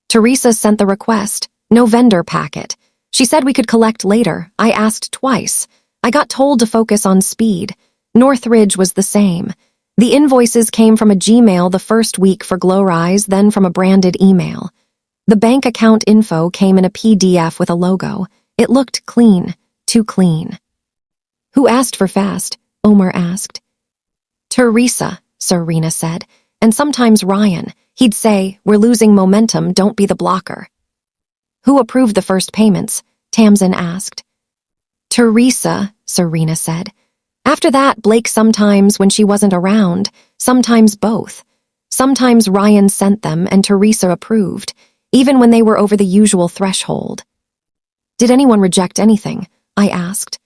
"Teresa sent the request. No vendor packet. She said we could collect later. I asked twice. I got told to focus on speed. Northridge was the same. The invoices came from a Gmail the first week for Glowrise, then from a branded email. The bank account info came in a PDF with a logo. It looked clean, too clean. Who asked for fast? Omar asked. Teresa, Serena said, and sometimes Ryan. He'd say, we're losing momentum, don't be the blocker. Who approved the first payments? Tamsin asked. Teresa, Serena said. After that, Blake sometimes when she wasn't around, sometimes both. Sometimes Ryan sent them and Teresa approved, even when they were over the usual threshold. Did anyone reject anything? I asked.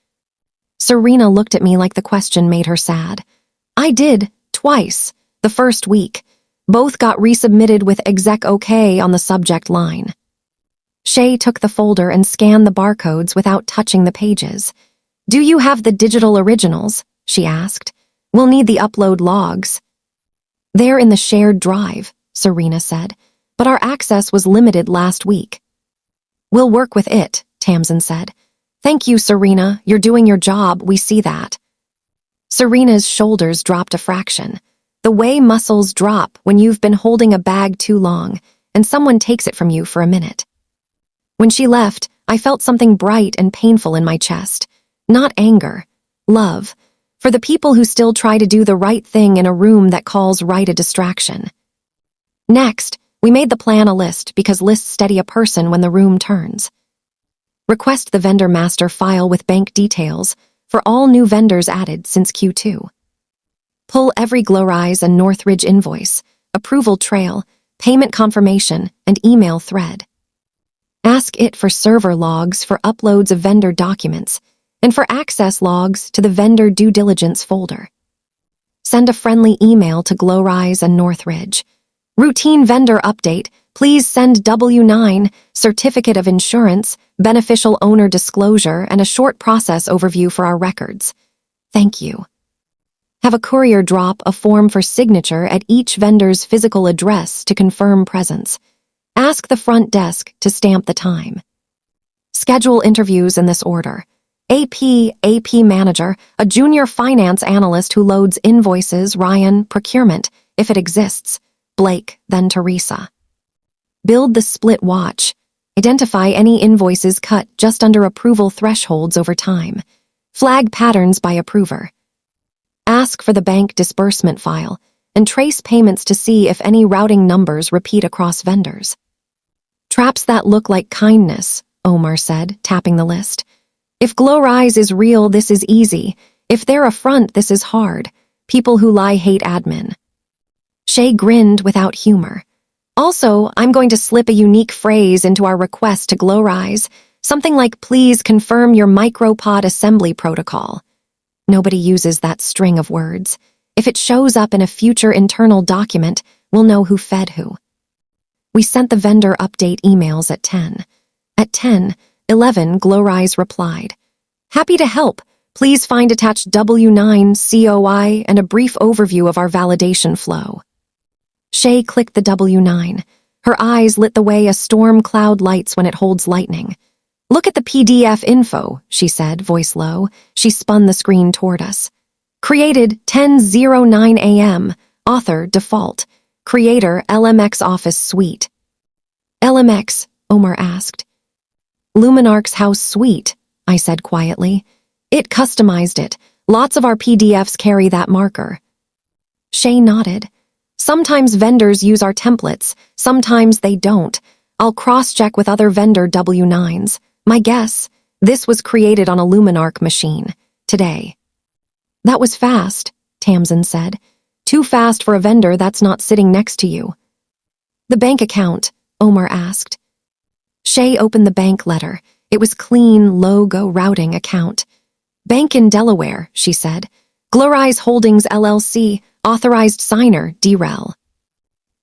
Serena looked at me like the question made her sad. I did, twice, the first week. Both got resubmitted with exec OK on the subject line. Shay took the folder and scanned the barcodes without touching the pages. Do you have the digital originals? She asked. We'll need the upload logs. They're in the shared drive, Serena said, but our access was limited last week. We'll work with it, Tamsin said. Thank you, Serena. You're doing your job, we see that. Serena's shoulders dropped a fraction. The way muscles drop when you've been holding a bag too long and someone takes it from you for a minute. When she left, I felt something bright and painful in my chest. Not anger, love, for the people who still try to do the right thing in a room that calls right a distraction. Next, we made the plan a list because lists steady a person when the room turns. Request the vendor master file with bank details for all new vendors added since Q2. Pull every Glowrise and Northridge invoice, approval trail, payment confirmation, and email thread. Ask it for server logs for uploads of vendor documents and for access logs to the vendor due diligence folder. Send a friendly email to Glowrise and Northridge. Routine vendor update, please send W-9, certificate of insurance, beneficial owner disclosure, and a short process overview for our records. Thank you. Have a courier drop a form for signature at each vendor's physical address to confirm presence. Ask the front desk to stamp the time. Schedule interviews in this order. AP manager, a junior finance analyst who loads invoices, Ryan, procurement, if it exists, Blake, then Teresa. Build the split watch. Identify any invoices cut just under approval thresholds over time. Flag patterns by approver. Ask for the bank disbursement file and trace payments to see if any routing numbers repeat across vendors. Traps that look like kindness, Omar said, tapping the list. If Glowrise is real, this is easy. If they're a front, this is hard. People who lie hate admin. Shay grinned without humor. Also, I'm going to slip a unique phrase into our request to Glowrise, something like, please confirm your micropod assembly protocol. Nobody uses that string of words. If it shows up in a future internal document, we'll know who fed who. We sent the vendor update emails at 10. At 10:11, Glowrise replied, Happy to help. Please find attached W-9 COI and a brief overview of our validation flow. Shay clicked the W-9. Her eyes lit the way a storm cloud lights when it holds lightning. Look at the PDF info, she said, voice low. She spun the screen toward us. Created 10:09 a.m. Author, default. Creator, LMX Office Suite. LMX, Omar asked. Luminarch's House Suite, I said quietly. It customized it. Lots of our PDFs carry that marker. Shay nodded. Sometimes vendors use our templates, sometimes they don't. I'll cross-check with other vendor W-9s. My guess, this was created on a Luminarch machine, today. That was fast, Tamsin said. Too fast for a vendor that's not sitting next to you. The bank account, Omar asked. Shay opened the bank letter. It was clean, logo routing account. Bank in Delaware, she said. Glowrise Holdings LLC, authorized signer, D-Rel.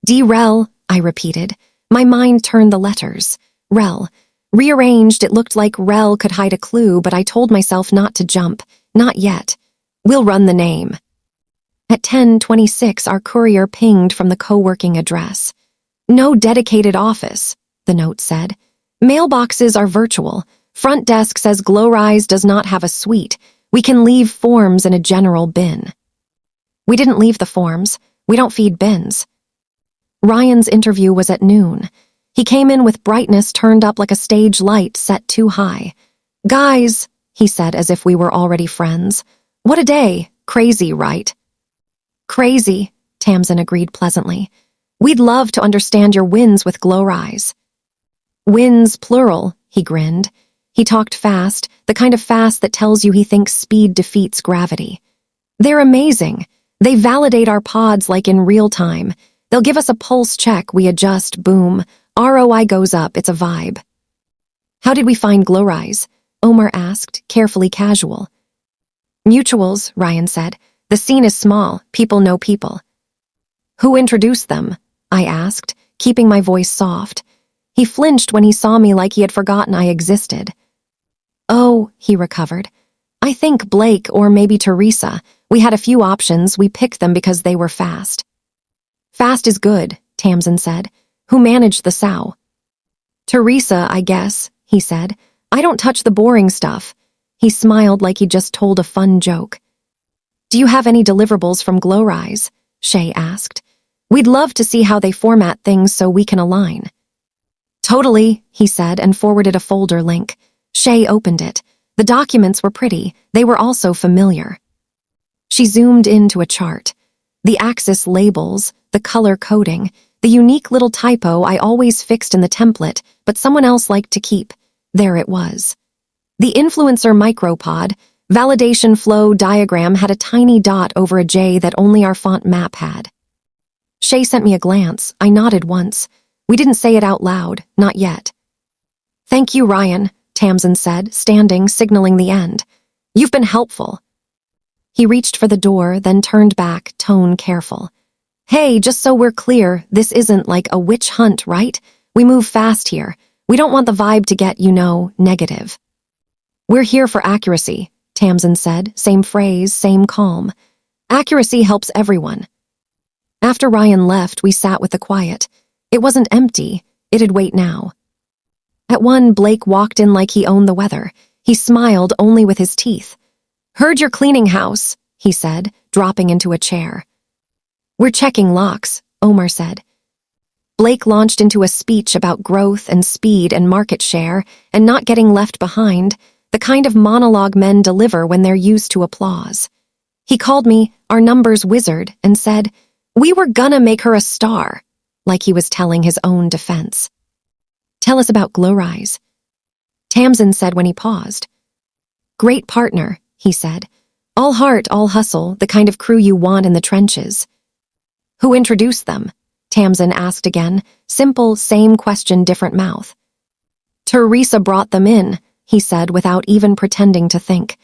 D-Rel, I repeated. My mind turned the letters. Rel. Rearranged, it looked like Rel could hide a clue, but I told myself not to jump. Not yet. We'll run the name. At 10:26, our courier pinged from the co-working address. No dedicated office, the note said. Mailboxes are virtual. Front desk says Glowrise does not have a suite. We can leave forms in a general bin. We didn't leave the forms. We don't feed bins. Ryan's interview was at noon. He came in with brightness turned up like a stage light set too high. Guys, he said as if we were already friends. What a day. Crazy, right? Crazy, Tamsin agreed pleasantly. We'd love to understand your wins with Glowrise. Wins, plural, he grinned. He talked fast, the kind of fast that tells you he thinks speed defeats gravity. They're amazing. They validate our pods like in real time. They'll give us a pulse check, we adjust, boom. ROI goes up, it's a vibe. How did we find Glowrise? Omar asked, carefully casual. Mutuals, Ryan said. The scene is small, people know people. Who introduced them? I asked, keeping my voice soft. He flinched when he saw me like he had forgotten I existed. Oh, he recovered. I think Blake or maybe Teresa. We had a few options, we picked them because they were fast. Fast is good, Tamsin said. Who managed the sow? Teresa, I guess, he said. I don't touch the boring stuff. He smiled like he'd just told a fun joke. Do you have any deliverables from Glowrise? Shay asked. We'd love to see how they format things so we can align. Totally, he said and forwarded a folder link. Shay opened it. The documents were pretty. They were also familiar. She zoomed into a chart. The axis labels, the color coding, the unique little typo I always fixed in the template, but someone else liked to keep. There it was. The influencer micropod, validation flow diagram had a tiny dot over a J that only our font map had. Shay sent me a glance. I nodded once. We didn't say it out loud, not yet. Thank you, Ryan, Tamsin said, standing, signaling the end. You've been helpful. He reached for the door, then turned back, tone careful. Hey, just so we're clear, this isn't like a witch hunt, right? We move fast here. We don't want the vibe to get, negative. We're here for accuracy, Tamsin said, same phrase, same calm. Accuracy helps everyone. After Ryan left, we sat with the quiet. It wasn't empty, it'd wait now. At one, Blake walked in like he owned the weather. He smiled only with his teeth. Heard you're cleaning house, he said, dropping into a chair. We're checking locks, Omar said. Blake launched into a speech about growth and speed and market share and not getting left behind, the kind of monologue men deliver when they're used to applause. He called me our numbers wizard and said, we were gonna make her a star, like he was telling his own defense. Tell us about Glowrise. Tamsin said when he paused. Great partner, he said. All heart, all hustle, the kind of crew you want in the trenches. Who introduced them? Tamsin asked again, simple, same question, different mouth. Teresa brought them in, he said without even pretending to think.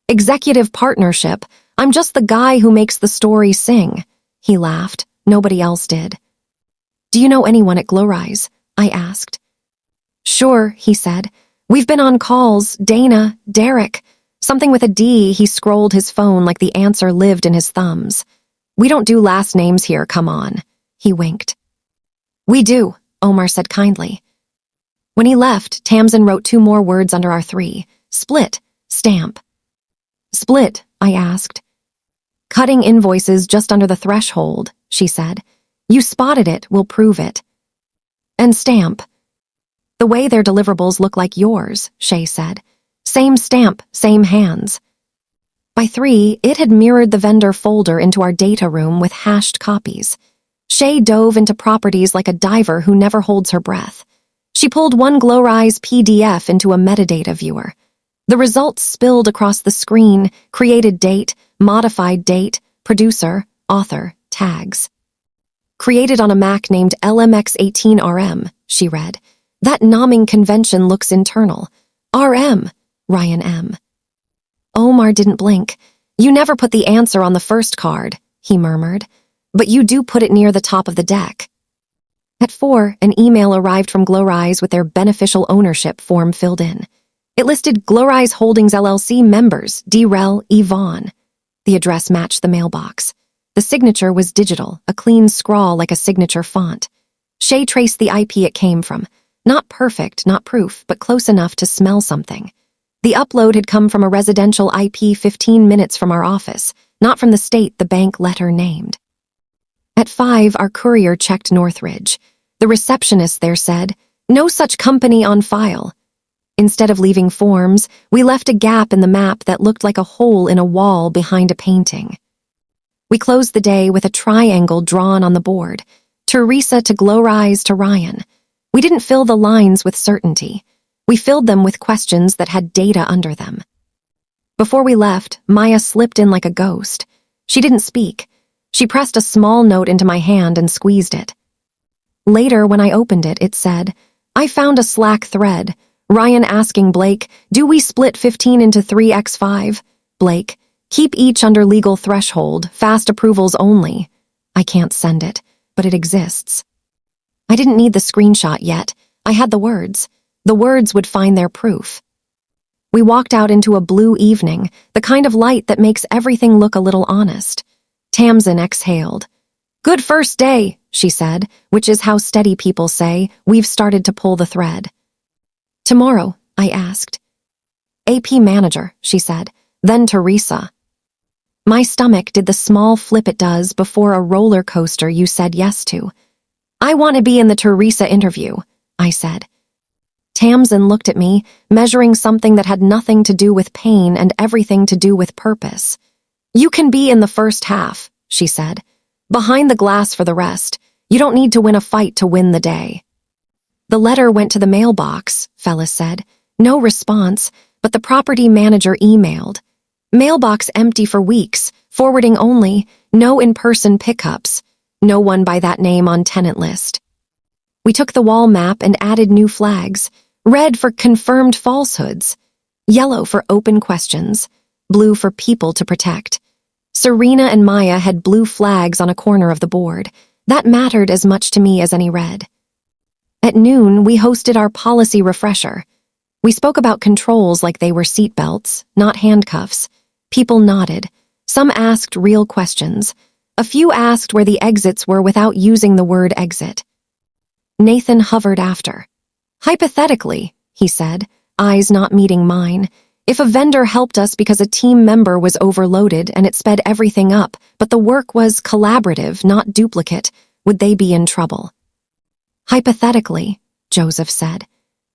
Executive partnership. I'm just the guy who makes the story sing. He laughed. Nobody else did. Do you know anyone at Glowrise? I asked. Sure, he said. We've been on calls, Dana, Derek. Something with a D, he scrolled his phone like the answer lived in his thumbs. We don't do last names here, come on. He winked. We do, Omar said kindly. When he left, Tamsin wrote 2 more words under our 3. Split, stamp. Split, I asked. Cutting invoices just under the threshold, she said. You spotted it, we'll prove it. And stamp. The way their deliverables look like yours, Shay said. Same stamp, same hands. By 3, it had mirrored the vendor folder into our data room with hashed copies. Shay dove into properties like a diver who never holds her breath. She pulled one Glowrise PDF into a metadata viewer. The results spilled across the screen, created date, modified date, producer, author, tags. Created on a Mac named LMX18RM, she read. That naming convention looks internal. RM, Ryan M. Omar didn't blink. You never put the answer on the first card, he murmured. But you do put it near the top of the deck. At 4, an email arrived from Glowrise with their beneficial ownership form filled in. It listed Glowrise Holdings LLC members, D-Rel, Yvonne. The address matched the mailbox. The signature was digital, a clean scrawl like a signature font. Shay traced the IP it came from. Not perfect, not proof, but close enough to smell something. The upload had come from a residential IP 15 minutes from our office, not from the state the bank letter named. At 5, our courier checked Northridge. The receptionist there said, "No such company on file." Instead of leaving forms, we left a gap in the map that looked like a hole in a wall behind a painting. We closed the day with a triangle drawn on the board. Teresa to Glorize to Ryan. We didn't fill the lines with certainty. We filled them with questions that had data under them. Before we left, Maya slipped in like a ghost. She didn't speak. She pressed a small note into my hand and squeezed it. Later, when I opened it, it said, "I found a Slack thread. Ryan asking Blake, do we split 15 into 3x5? Blake, keep each under legal threshold, fast approvals only." I can't send it, but it exists. I didn't need the screenshot yet. I had the words. The words would find their proof. We walked out into a blue evening, the kind of light that makes everything look a little honest. Tamsin exhaled. "Good first day," she said, which is how steady people say, "We've started to pull the thread." "Tomorrow?" I asked. "AP manager," she said, then Teresa. My stomach did the small flip it does before a roller coaster you said yes to. "I want to be in the Teresa interview," I said. Tamsin looked at me, measuring something that had nothing to do with pain and everything to do with purpose. "You can be in the first half," she said. "Behind the glass for the rest. You don't need to win a fight to win the day." "The letter went to the mailbox," Phyllis said. No response, but the property manager emailed. "Mailbox empty for weeks, forwarding only, no in-person pickups. No one by that name on tenant list." We took the wall map and added new flags. Red for confirmed falsehoods. Yellow for open questions. Blue for people to protect. Serena and Maya had blue flags on a corner of the board. That mattered as much to me as any red. At noon, we hosted our policy refresher. We spoke about controls like they were seatbelts, not handcuffs. People nodded. Some asked real questions. A few asked where the exits were without using the word exit. Nathan hovered after. "Hypothetically," he said, eyes not meeting mine, "if a vendor helped us because a team member was overloaded and it sped everything up, but the work was collaborative, not duplicate, would they be in trouble?" "Hypothetically," Joseph said.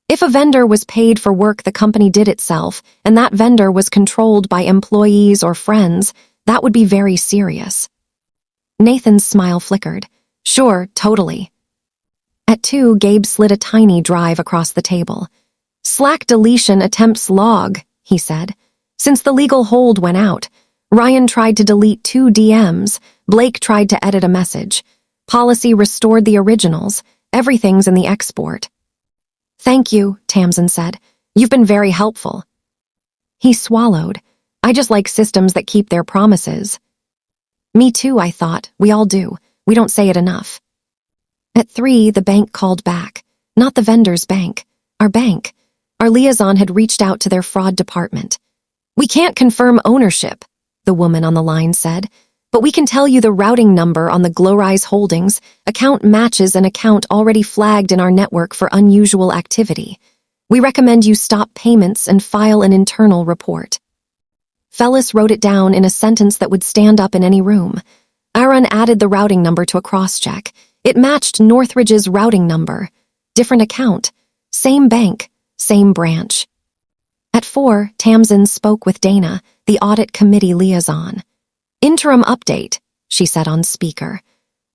"If a vendor was paid for work the company did itself, and that vendor was controlled by employees or friends, that would be very serious." Nathan's smile flickered. "Sure, totally." At 2, Gabe slid a tiny drive across the table. "Slack deletion attempts log," he said. "Since the legal hold went out, Ryan tried to delete 2 DMs, Blake tried to edit a message. Policy restored the originals, everything's in the export." "Thank you," Tamsin said. "You've been very helpful." He swallowed. "I just like systems that keep their promises." Me too, I thought. We all do. We don't say it enough. At 3, the bank called back. Not the vendor's bank. Our bank. Our liaison had reached out to their fraud department. "We can't confirm ownership," the woman on the line said, "but we can tell you the routing number on the Glorize Holdings account matches an account already flagged in our network for unusual activity. We recommend you stop payments and file an internal report." Phyllis wrote it down in a sentence that would stand up in any room. Aaron added the routing number to a cross-check. It matched Northridge's routing number. Different account. Same bank. Same branch. At 4, Tamsin spoke with Dana, the audit committee liaison. "Interim update," she said on speaker.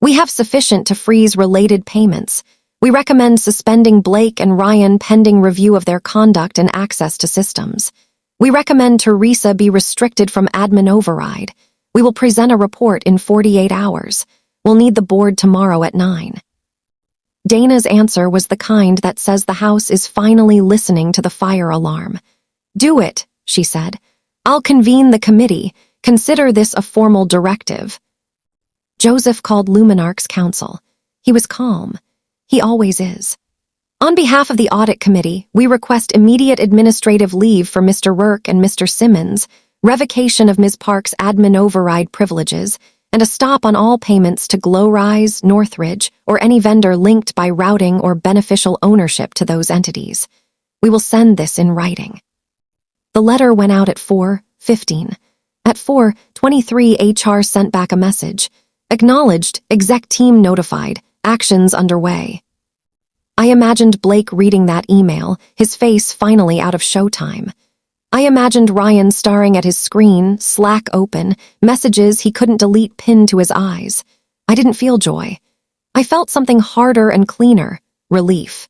"We have sufficient to freeze related payments. We recommend suspending Blake and Ryan pending review of their conduct and access to systems. We recommend Teresa be restricted from admin override. We will present a report in 48 hours. We'll need the board tomorrow at 9. Dana's answer was the kind that says the house is finally listening to the fire alarm. "Do it," she said. "I'll convene the committee. Consider this a formal directive." Joseph called Luminarch's counsel. He was calm. He always is. "On behalf of the audit committee, we request immediate administrative leave for Mr. Rourke and Mr. Simmons, revocation of Ms. Park's admin override privileges, and a stop on all payments to Glowrise, Northridge, or any vendor linked by routing or beneficial ownership to those entities. We will send this in writing. The letter went out at 4:15. At 4:23, HR sent back a message. Acknowledged, exec team notified, actions underway. I imagined Blake reading that email, his face finally out of showtime. I imagined Ryan staring at his screen, Slack open, messages he couldn't delete pinned to his eyes. I didn't feel joy. I felt something harder and cleaner, relief.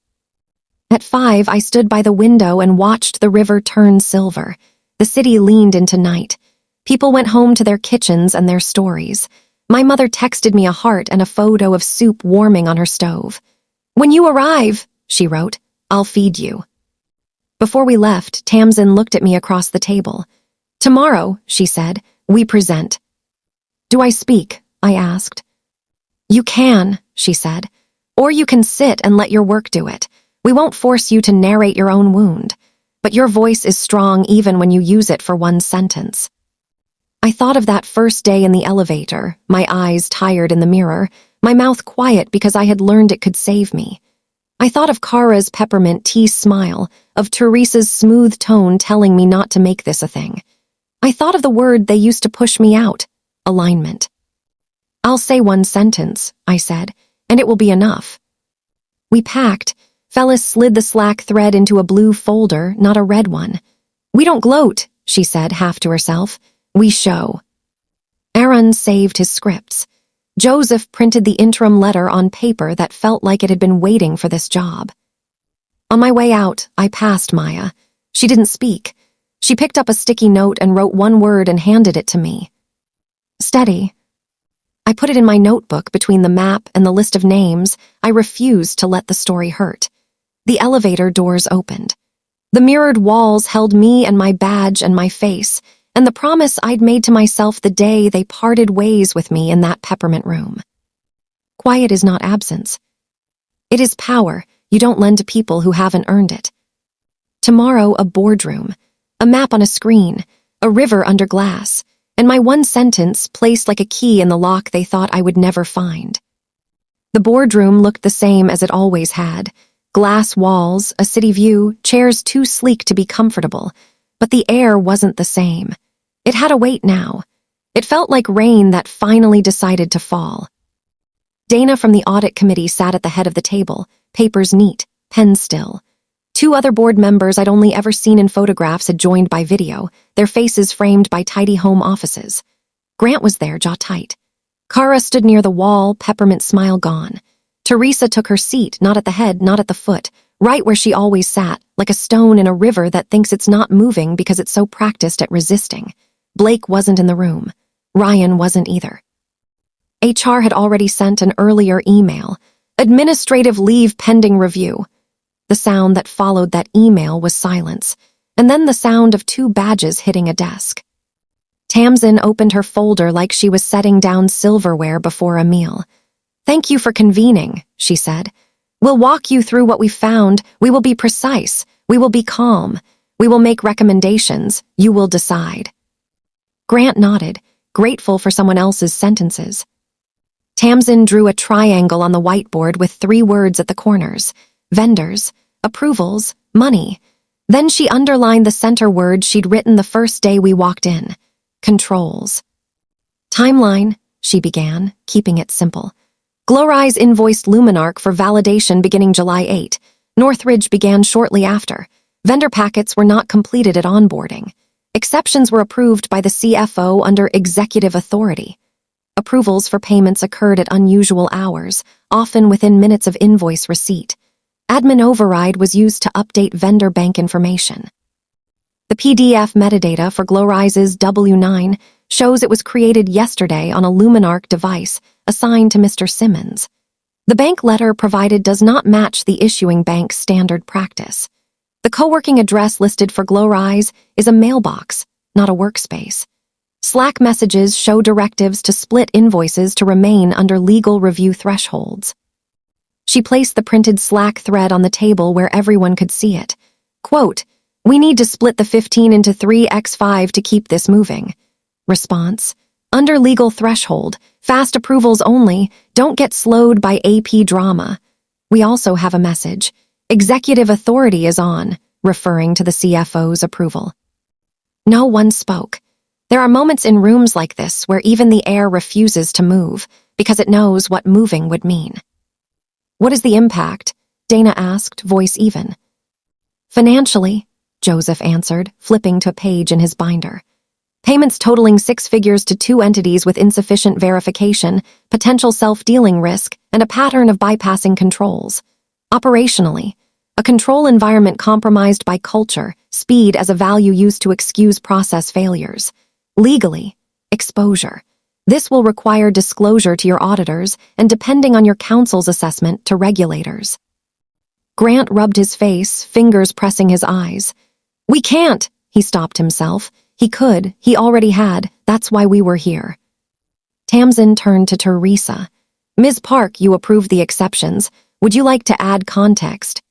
At 5, I stood by the window and watched the river turn silver. The city leaned into night. People went home to their kitchens and their stories. My mother texted me a heart and a photo of soup warming on her stove. "When you arrive," she wrote, "I'll feed you." Before we left, Tamsin looked at me across the table. "Tomorrow," she said, "we present." "Do I speak?" I asked. "You can," she said, "or you can sit and let your work do it. We won't force you to narrate your own wound, but your voice is strong even when you use it for one sentence." I thought of that first day in the elevator, my eyes tired in the mirror, my mouth quiet because I had learned it could save me. I thought of Kara's peppermint tea smile, of Teresa's smooth tone telling me not to make this a thing. I thought of the word they used to push me out, alignment. "I'll say one sentence," I said, "and it will be enough." We packed. Phyllis slid the Slack thread into a blue folder, not a red one. "We don't gloat," she said, half to herself. "We show." Aaron saved his scripts. Joseph printed the interim letter on paper that felt like it had been waiting for this job. On my way out, I passed Maya. She didn't speak. She picked up a sticky note and wrote one word and handed it to me. "Steady." I put it in my notebook between the map and the list of names. I refused to let the story hurt. The elevator doors opened. The mirrored walls held me and my badge and my face, and the promise I'd made to myself the day they parted ways with me in that peppermint room. Quiet is not absence. It is power you don't lend to people who haven't earned it. Tomorrow, a boardroom, a map on a screen, a river under glass, and my one sentence placed like a key in the lock they thought I would never find. The boardroom looked the same as it always had. Glass walls, a city view, chairs too sleek to be comfortable, but the air wasn't the same. It had a weight now. It felt like rain that finally decided to fall. Dana from the audit committee sat at the head of the table, papers neat, pen still. 2 other board members I'd only ever seen in photographs had joined by video, their faces framed by tidy home offices. Grant was there, jaw tight. Kara stood near the wall, peppermint smile gone. Teresa took her seat, not at the head, not at the foot, right where she always sat, like a stone in a river that thinks it's not moving because it's so practiced at resisting. Blake wasn't in the room. Ryan wasn't either. HR had already sent an earlier email. "Administrative leave pending review." The sound that followed that email was silence, and then the sound of 2 badges hitting a desk. Tamsin opened her folder like she was setting down silverware before a meal. "Thank you for convening," she said. "We'll walk you through what we found. We will be precise. We will be calm. We will make recommendations. You will decide." Grant nodded, grateful for someone else's sentences. Tamsin drew a triangle on the whiteboard with 3 words at the corners: vendors, approvals, money. Then she underlined the center word she'd written the first day we walked in: controls. "Timeline," she began, keeping it simple. "Glowrise invoiced Luminarch for validation beginning July 8. Northridge began shortly after. Vendor packets were not completed at onboarding. Exceptions were approved by the CFO under executive authority. Approvals for payments occurred at unusual hours, often within minutes of invoice receipt. Admin override was used to update vendor bank information. The PDF metadata for Glowrise's W9 shows it was created yesterday on a Luminarch device assigned to Mr. Simmons. The bank letter provided does not match the issuing bank's standard practice. The co-working address listed for Glowrise is a mailbox, not a workspace. Slack messages show directives to split invoices to remain under legal review thresholds. She placed the printed Slack thread on the table where everyone could see it. Quote, "We need to split the 15 into 3x5 to keep this moving." Response, Under legal threshold, fast approvals only, don't get slowed by AP drama. We also have a message. Executive authority is on, referring to the CFO's approval. No one spoke. There are moments in rooms like this where even the air refuses to move because it knows what moving would mean. What is the impact? Dana asked, voice even. Financially, Joseph answered, flipping to a page in his binder. Payments totaling 6 figures to 2 entities with insufficient verification, potential self-dealing risk, and a pattern of bypassing controls. Operationally, a control environment compromised by culture, speed as a value used to excuse process failures. Legally, exposure. This will require disclosure to your auditors and, depending on your counsel's assessment, to regulators. Grant rubbed his face, fingers pressing his eyes. We can't, he stopped himself. He could, he already had, that's why we were here. Tamsin turned to Teresa. Ms. Park, you approved the exceptions. Would you like to add context?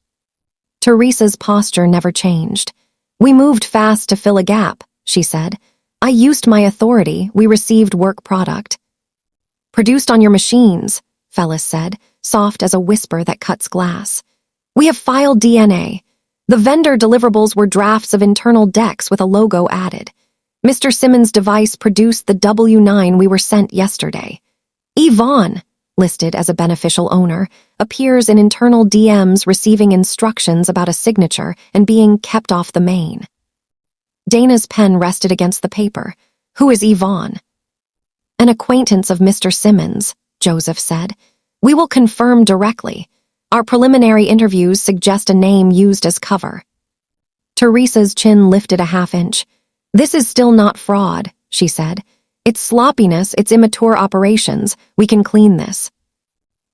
Teresa's posture never changed. We moved fast to fill a gap, she said. I used my authority, we received work product. Produced on your machines, Phyllis said, soft as a whisper that cuts glass. We have filed DNA. The vendor deliverables were drafts of internal decks with a logo added. Mr. Simmons' device produced the W9 we were sent yesterday. Yvonne, listed as a beneficial owner, appears in internal DMs receiving instructions about a signature and being kept off the main. Dana's pen rested against the paper. Who is Yvonne? An acquaintance of Mr. Simmons, Joseph said. We will confirm directly. Our preliminary interviews suggest a name used as cover. Teresa's chin lifted a half-inch. This is still not fraud, she said. It's sloppiness, it's immature operations. We can clean this.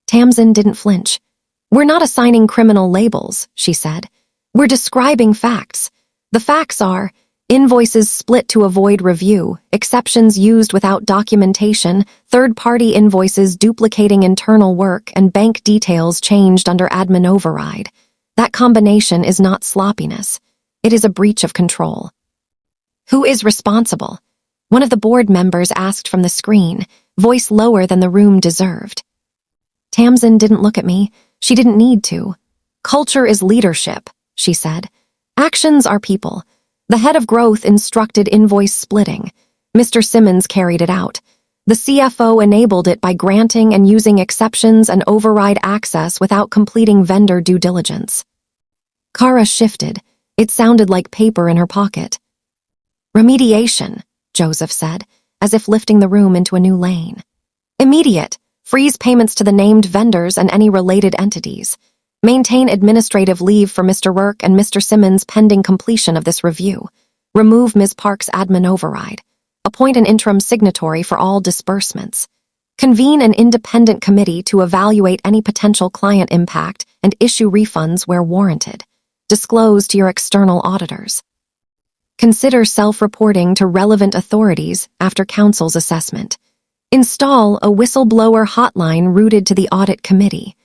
Tamsin didn't flinch. We're not assigning criminal labels, she said. We're describing facts. The facts are invoices split to avoid review, exceptions used without documentation, third-party invoices duplicating internal work, and bank details changed under admin override. That combination is not sloppiness. It is a breach of control. Who is responsible? One of the board members asked from the screen, voice lower than the room deserved. Tamsin didn't look at me. She didn't need to. Culture is leadership, she said. Actions are people. The head of growth instructed invoice splitting. Mr. Simmons carried it out. The CFO enabled it by granting and using exceptions and override access without completing vendor due diligence. Kara shifted. It sounded like paper in her pocket. Remediation, Joseph said, as if lifting the room into a new lane. Immediate. Freeze payments to the named vendors and any related entities. Maintain administrative leave for Mr. Work and Mr. Simmons pending completion of this review. Remove Ms. Park's admin override. Appoint an interim signatory for all disbursements. Convene an independent committee to evaluate any potential client impact and issue refunds where warranted. Disclose to your external auditors. Consider self-reporting to relevant authorities after counsel's assessment. Install a whistleblower hotline routed to the audit committee.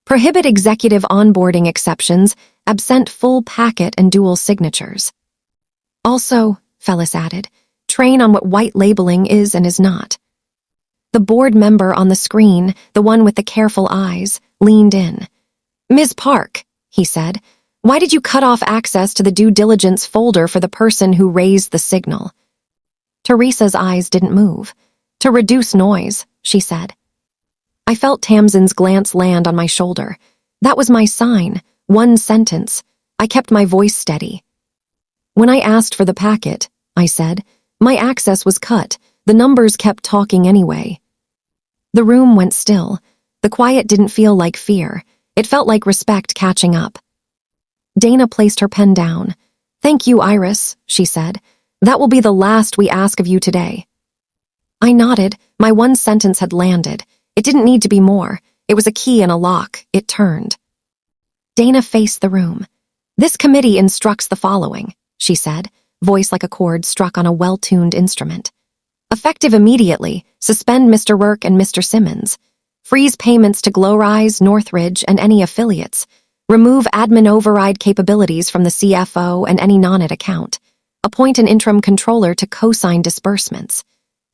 Prohibit executive onboarding exceptions, absent full packet and dual signatures. Also, Phyllis added, train on what white labeling is and is not. The board member on the screen, the one with the careful eyes, leaned in. Ms. Park, he said, why did you cut off access to the due diligence folder for the person who raised the signal? Teresa's eyes didn't move. To reduce noise, she said. I felt Tamsin's glance land on my shoulder. That was my sign, one sentence. I kept my voice steady. When I asked for the packet, I said, my access was cut. The numbers kept talking anyway. The room went still. The quiet didn't feel like fear. It felt like respect catching up. Dana placed her pen down. Thank you, Iris, she said. That will be the last we ask of you today. I nodded. My one sentence had landed. It didn't need to be more. It was a key in a lock. It turned. Dana faced the room. This committee instructs the following, she said, voice like a chord struck on a well-tuned instrument. Effective immediately, suspend Mr. Work and Mr. Simmons. Freeze payments to Glowrise, Northridge, and any affiliates. Remove admin override capabilities from the CFO and any non-it account. Appoint an interim controller to co-sign disbursements.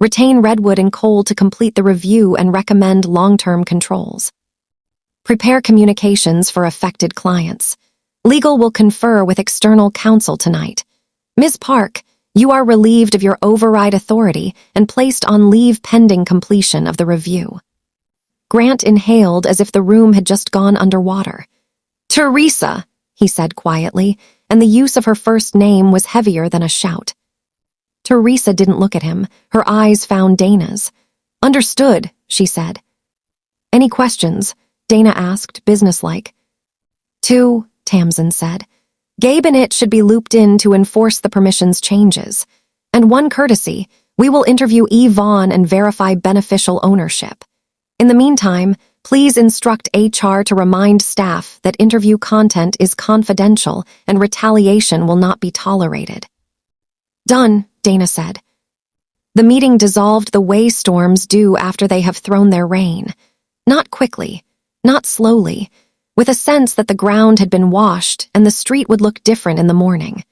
Retain Redwood and Cole to complete the review and recommend long-term controls. Prepare communications for affected clients. Legal will confer with external counsel tonight. Ms. Park, you are relieved of your override authority and placed on leave pending completion of the review. Grant inhaled as if the room had just gone underwater. Teresa, he said quietly, and the use of her first name was heavier than a shout. Teresa didn't look at him. Her eyes found Dana's. Understood, she said. Any questions? Dana asked, businesslike. 2, Tamsin said. Gabe and it should be looped in to enforce the permissions changes. And 1 courtesy, we will interview E. Vaughn and verify beneficial ownership. In the meantime, please instruct HR to remind staff that interview content is confidential and retaliation will not be tolerated. Done, Dana said. The meeting dissolved the way storms do after they have thrown their rain. Not quickly, not slowly, with a sense that the ground had been washed and the street would look different in the morning.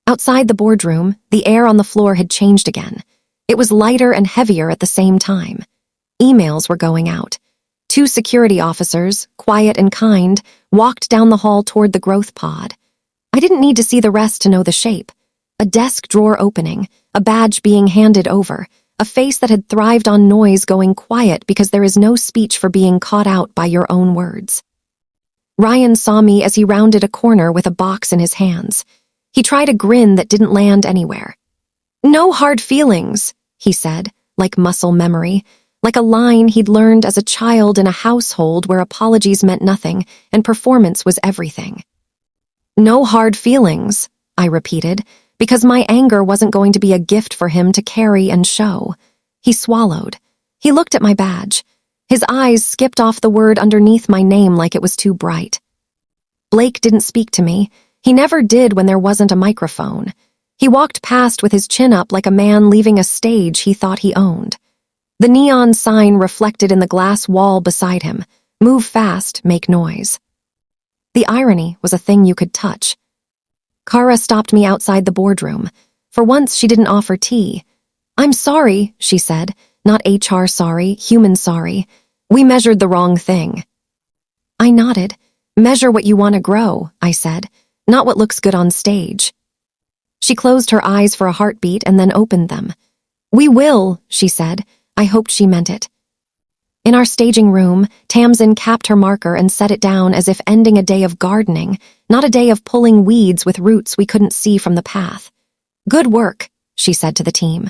Outside the boardroom, the air on the floor had changed again. It was lighter and heavier at the same time. Emails were going out. 2 security officers, quiet and kind, walked down the hall toward the growth pod. I didn't need to see the rest to know the shape. A desk drawer opening, a badge being handed over, a face that had thrived on noise going quiet because there is no speech for being caught out by your own words. Ryan saw me as he rounded a corner with a box in his hands. He tried a grin that didn't land anywhere. No hard feelings, he said, like muscle memory, like a line he'd learned as a child in a household where apologies meant nothing and performance was everything. No hard feelings, I repeated, because my anger wasn't going to be a gift for him to carry and show. He swallowed. He looked at my badge. His eyes skipped off the word underneath my name like it was too bright. Blake didn't speak to me. He never did when there wasn't a microphone. He walked past with his chin up like a man leaving a stage he thought he owned. The neon sign reflected in the glass wall beside him. Move fast, make noise. The irony was a thing you could touch. Kara stopped me outside the boardroom. For once, she didn't offer tea. I'm sorry, she said. Not HR sorry, human sorry. We measured the wrong thing. I nodded. Measure what you want to grow, I said, not what looks good on stage. She closed her eyes for a heartbeat and then opened them. We will, she said. I hoped she meant it. In our staging room, Tamsin capped her marker and set it down as if ending a day of gardening, not a day of pulling weeds with roots we couldn't see from the path. Good work, she said to the team.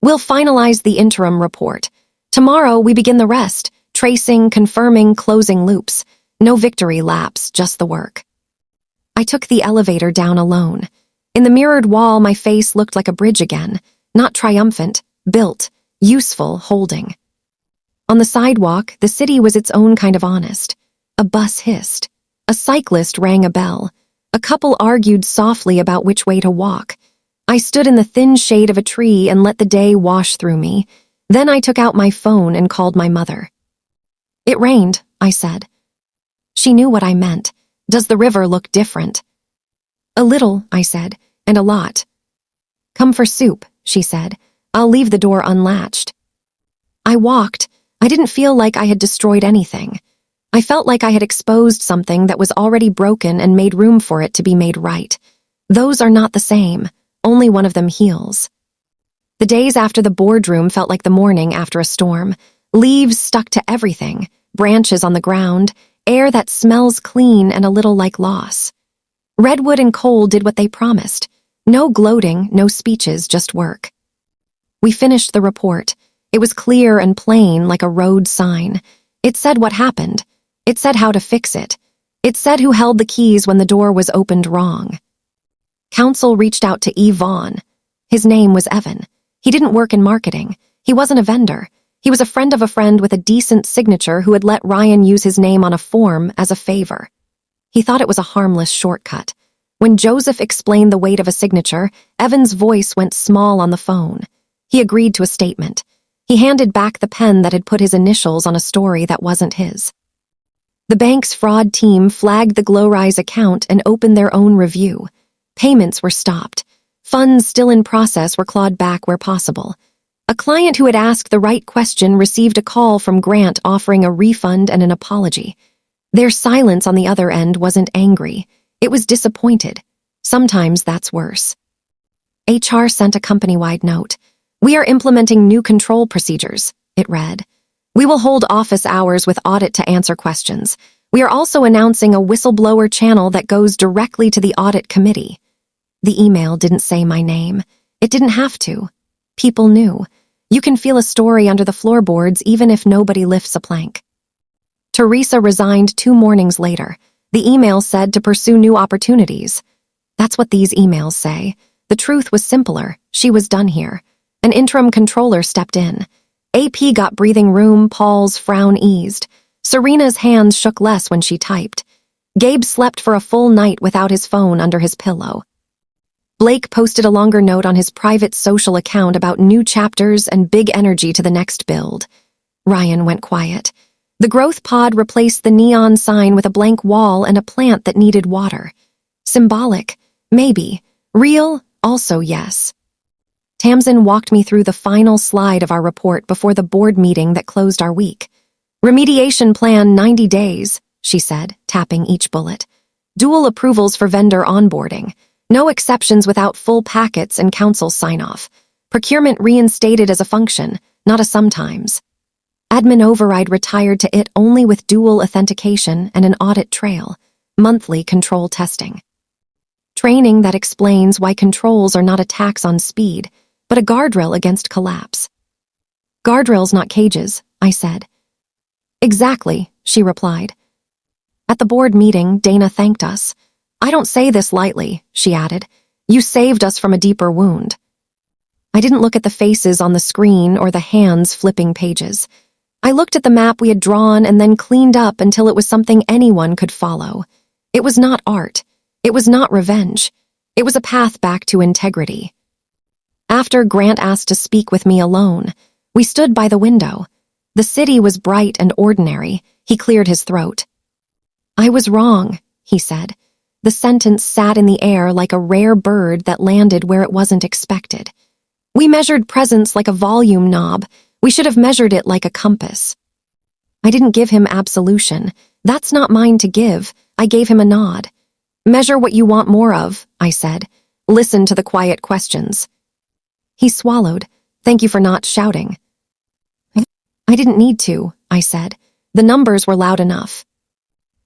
We'll finalize the interim report. Tomorrow we begin the rest, tracing, confirming, closing loops. No victory laps, just the work. I took the elevator down alone. In the mirrored wall, my face looked like a bridge again, not triumphant, built, useful, holding. On the sidewalk, the city was its own kind of honest. A bus hissed. A cyclist rang a bell. A couple argued softly about which way to walk. I stood in the thin shade of a tree and let the day wash through me. Then I took out my phone and called my mother. It rained, I said. She knew what I meant. Does the river look different? A little, I said, and a lot. Come for soup, she said. I'll leave the door unlatched. I walked. I didn't feel like I had destroyed anything. I felt like I had exposed something that was already broken and made room for it to be made right. Those are not the same. Only one of them heals. The days after the boardroom felt like the morning after a storm. Leaves stuck to everything, branches on the ground, air that smells clean and a little like loss. Redwood and Cole did what they promised. No gloating, no speeches, just work. We finished the report. It was clear and plain like a road sign. It said what happened. It said how to fix it. It said who held the keys when the door was opened wrong. Counsel reached out to E. Vaughn. His name was Evan. He didn't work in marketing. He wasn't a vendor. He was a friend of a friend with a decent signature who had let Ryan use his name on a form as a favor. He thought it was a harmless shortcut. When Joseph explained the weight of a signature, Evan's voice went small on the phone. He agreed to a statement. He handed back the pen that had put his initials on a story that wasn't his. The bank's fraud team flagged the Glowrise account and opened their own review. Payments were stopped. Funds still in process were clawed back where possible. A A client who had asked the right question received a call from Grant offering a refund and an apology. Their silence on the other end wasn't angry. It was disappointed. Sometimes that's worse. HR sent a company-wide note. "We are implementing new control procedures," it read. "We will hold office hours with audit to answer questions. We are also announcing a whistleblower channel that goes directly to the audit committee." The email didn't say my name. It didn't have to. People knew. You can feel a story under the floorboards even if nobody lifts a plank. Teresa resigned 2 mornings later. The email said to pursue new opportunities. That's what these emails say. The truth was simpler. She was done here. An interim controller stepped in. AP got breathing room. Paul's frown eased. Serena's hands shook less when she typed. Gabe slept for a full night without his phone under his pillow. Blake posted a longer note on his private social account about new chapters and big energy to the next build. Ryan went quiet. The growth pod replaced the neon sign with a blank wall and a plant that needed water. Symbolic, maybe. Real, also yes. Tamsin walked me through the final slide of our report before the board meeting that closed our week. "Remediation plan 90 days, she said, tapping each bullet. "Dual approvals for vendor onboarding. No exceptions without full packets and council sign-off. Procurement reinstated as a function, not a sometimes. Admin override retired to it only with dual authentication and an audit trail. Monthly control testing. Training that explains why controls are not a tax on speed, but a guardrail against collapse." "Guardrails, not cages," I said. "Exactly," she replied. At the board meeting, Dana thanked us. "I don't say this lightly," she added. "You saved us from a deeper wound." I didn't look at the faces on the screen or the hands flipping pages. I looked at the map we had drawn and then cleaned up until it was something anyone could follow. It was not art. It was not revenge. It was a path back to integrity. After Grant asked to speak with me alone, we stood by the window. The city was bright and ordinary. He cleared his throat. "I was wrong," he said. The sentence sat in the air like a rare bird that landed where it wasn't expected. "We measured presence like a volume knob. We should have measured it like a compass." I didn't give him absolution. That's not mine to give. I gave him a nod. "Measure what you want more of," I said. "Listen to the quiet questions." He swallowed. "Thank you for not shouting." "I didn't need to," I said. "The numbers were loud enough."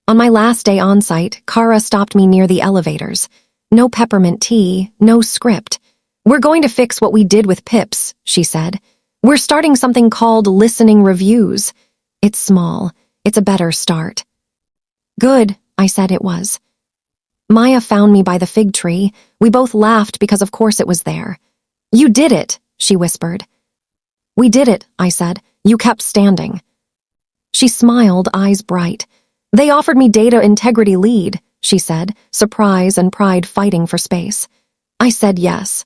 On my last day on site, Kara stopped me near the elevators. No peppermint tea, no script. "We're going to fix what we did with Pips," she said. "We're starting something called listening reviews. It's small. It's a better start." "Good," I said it was. Maya found me by the fig tree. We both laughed because of course it was there. "You did it," she whispered. "We did it," I said. "You kept standing." She smiled, eyes bright. "They offered me data integrity lead," she said, surprise and pride fighting for space. I said yes.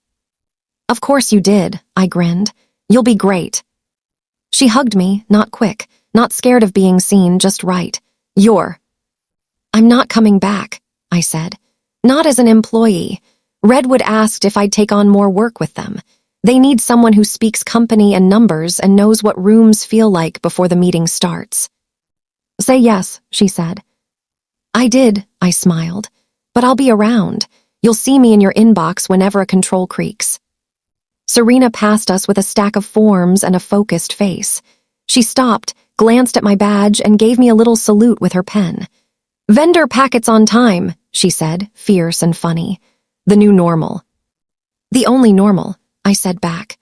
"Of course you did," I grinned. "You'll be great." She hugged me, not quick, not scared of being seen, just right. "I'm not coming back," I said. "Not as an employee. Redwood asked if I'd take on more work with them. They need someone who speaks company and numbers and knows what rooms feel like before the meeting starts." "Say yes," she said. "I did," I smiled. "But I'll be around. You'll see me in your inbox whenever a control creaks." Serena passed us with a stack of forms and a focused face. She stopped, glanced at my badge, and gave me a little salute with her pen. "Vendor packets on time," she said, fierce and funny. "The new normal." "The only normal," I said back.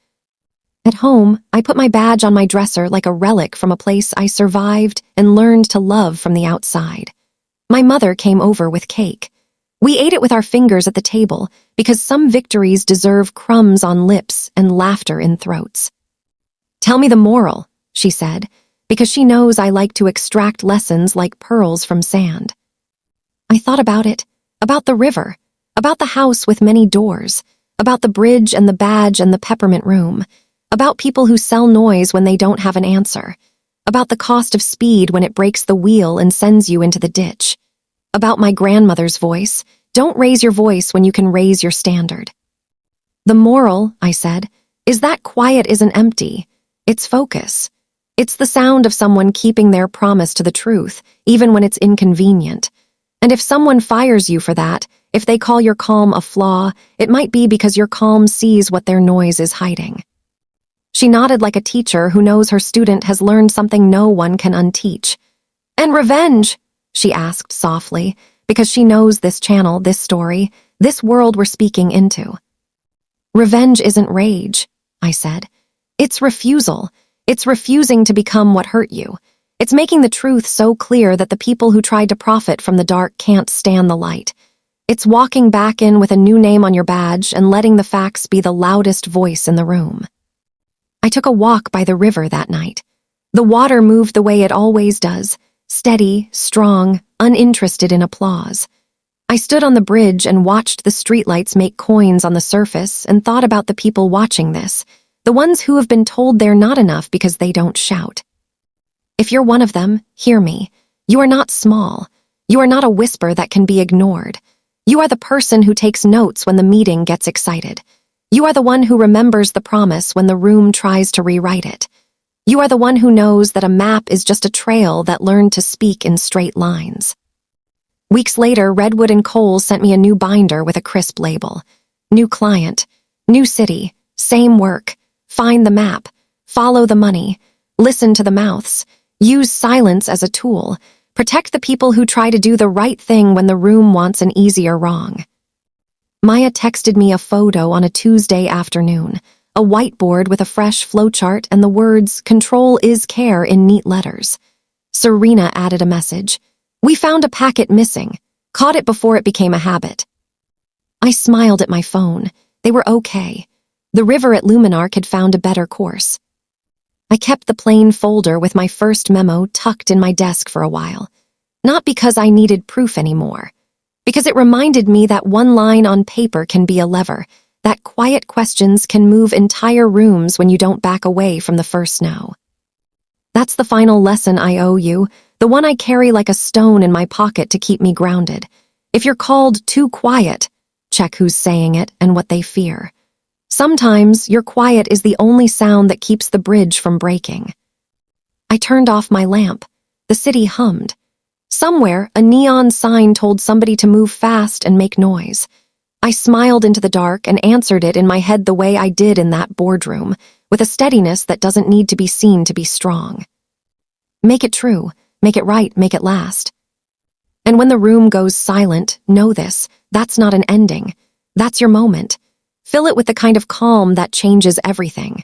At home, I put my badge on my dresser like a relic from a place I survived and learned to love from the outside. My mother came over with cake. We ate it with our fingers at the table because some victories deserve crumbs on lips and laughter in throats. "Tell me the moral," she said, because she knows I like to extract lessons like pearls from sand. I thought about it, about the river, about the house with many doors, about the bridge and the badge and the peppermint room, about people who sell noise when they don't have an answer, about the cost of speed when it breaks the wheel and sends you into the ditch, about my grandmother's voice, "Don't raise your voice when you can raise your standard." "The moral," I said, is that quiet isn't empty. It's focus. It's the sound of someone keeping their promise to the truth, even when it's inconvenient. And if someone fires you for that, if they call your calm a flaw, it might be because your calm sees what their noise is hiding. She nodded like a teacher who knows her student has learned something no one can unteach. And revenge, she asked softly, because she knows this channel, this story, this world we're speaking into. Revenge isn't rage, I said. It's refusal. It's refusing to become what hurt you. It's making the truth so clear that the people who tried to profit from the dark can't stand the light. It's walking back in with a new name on your badge and letting the facts be the loudest voice in the room. I took a walk by the river that night. The water moved the way it always does, steady, strong, uninterested in applause. I stood on the bridge and watched the streetlights make coins on the surface and thought about the people watching this, the ones who have been told they're not enough because they don't shout. If you're one of them, hear me. You are not small. You are not a whisper that can be ignored. You are the person who takes notes when the meeting gets excited. You are the one who remembers the promise when the room tries to rewrite it. You are the one who knows that a map is just a trail that learned to speak in straight lines. Weeks later, Redwood and Cole sent me a new binder with a crisp label. New client, new city, same work. Find the map, follow the money, listen to the mouths, use silence as a tool, protect the people who try to do the right thing when the room wants an easier wrong. Maya texted me a photo on a Tuesday afternoon, a whiteboard with a fresh flowchart and the words, "Control is care" in neat letters. Serena added a message. "We found a packet missing. Caught it before it became a habit." I smiled at my phone. They were okay. The river at Luminark had found a better course. I kept the plain folder with my first memo tucked in my desk for a while. Not because I needed proof anymore. Because it reminded me that one line on paper can be a lever, that quiet questions can move entire rooms when you don't back away from the first no. That's the final lesson I owe you, the one I carry like a stone in my pocket to keep me grounded. If you're called too quiet, check who's saying it and what they fear. Sometimes your quiet is the only sound that keeps the bridge from breaking. I turned off my lamp. The city hummed. Somewhere, a neon sign told somebody to move fast and make noise. I smiled into the dark and answered it in my head the way I did in that boardroom, with a steadiness that doesn't need to be seen to be strong. Make it true, make it right, make it last. And when the room goes silent, know this, that's not an ending. That's your moment. Fill it with the kind of calm that changes everything.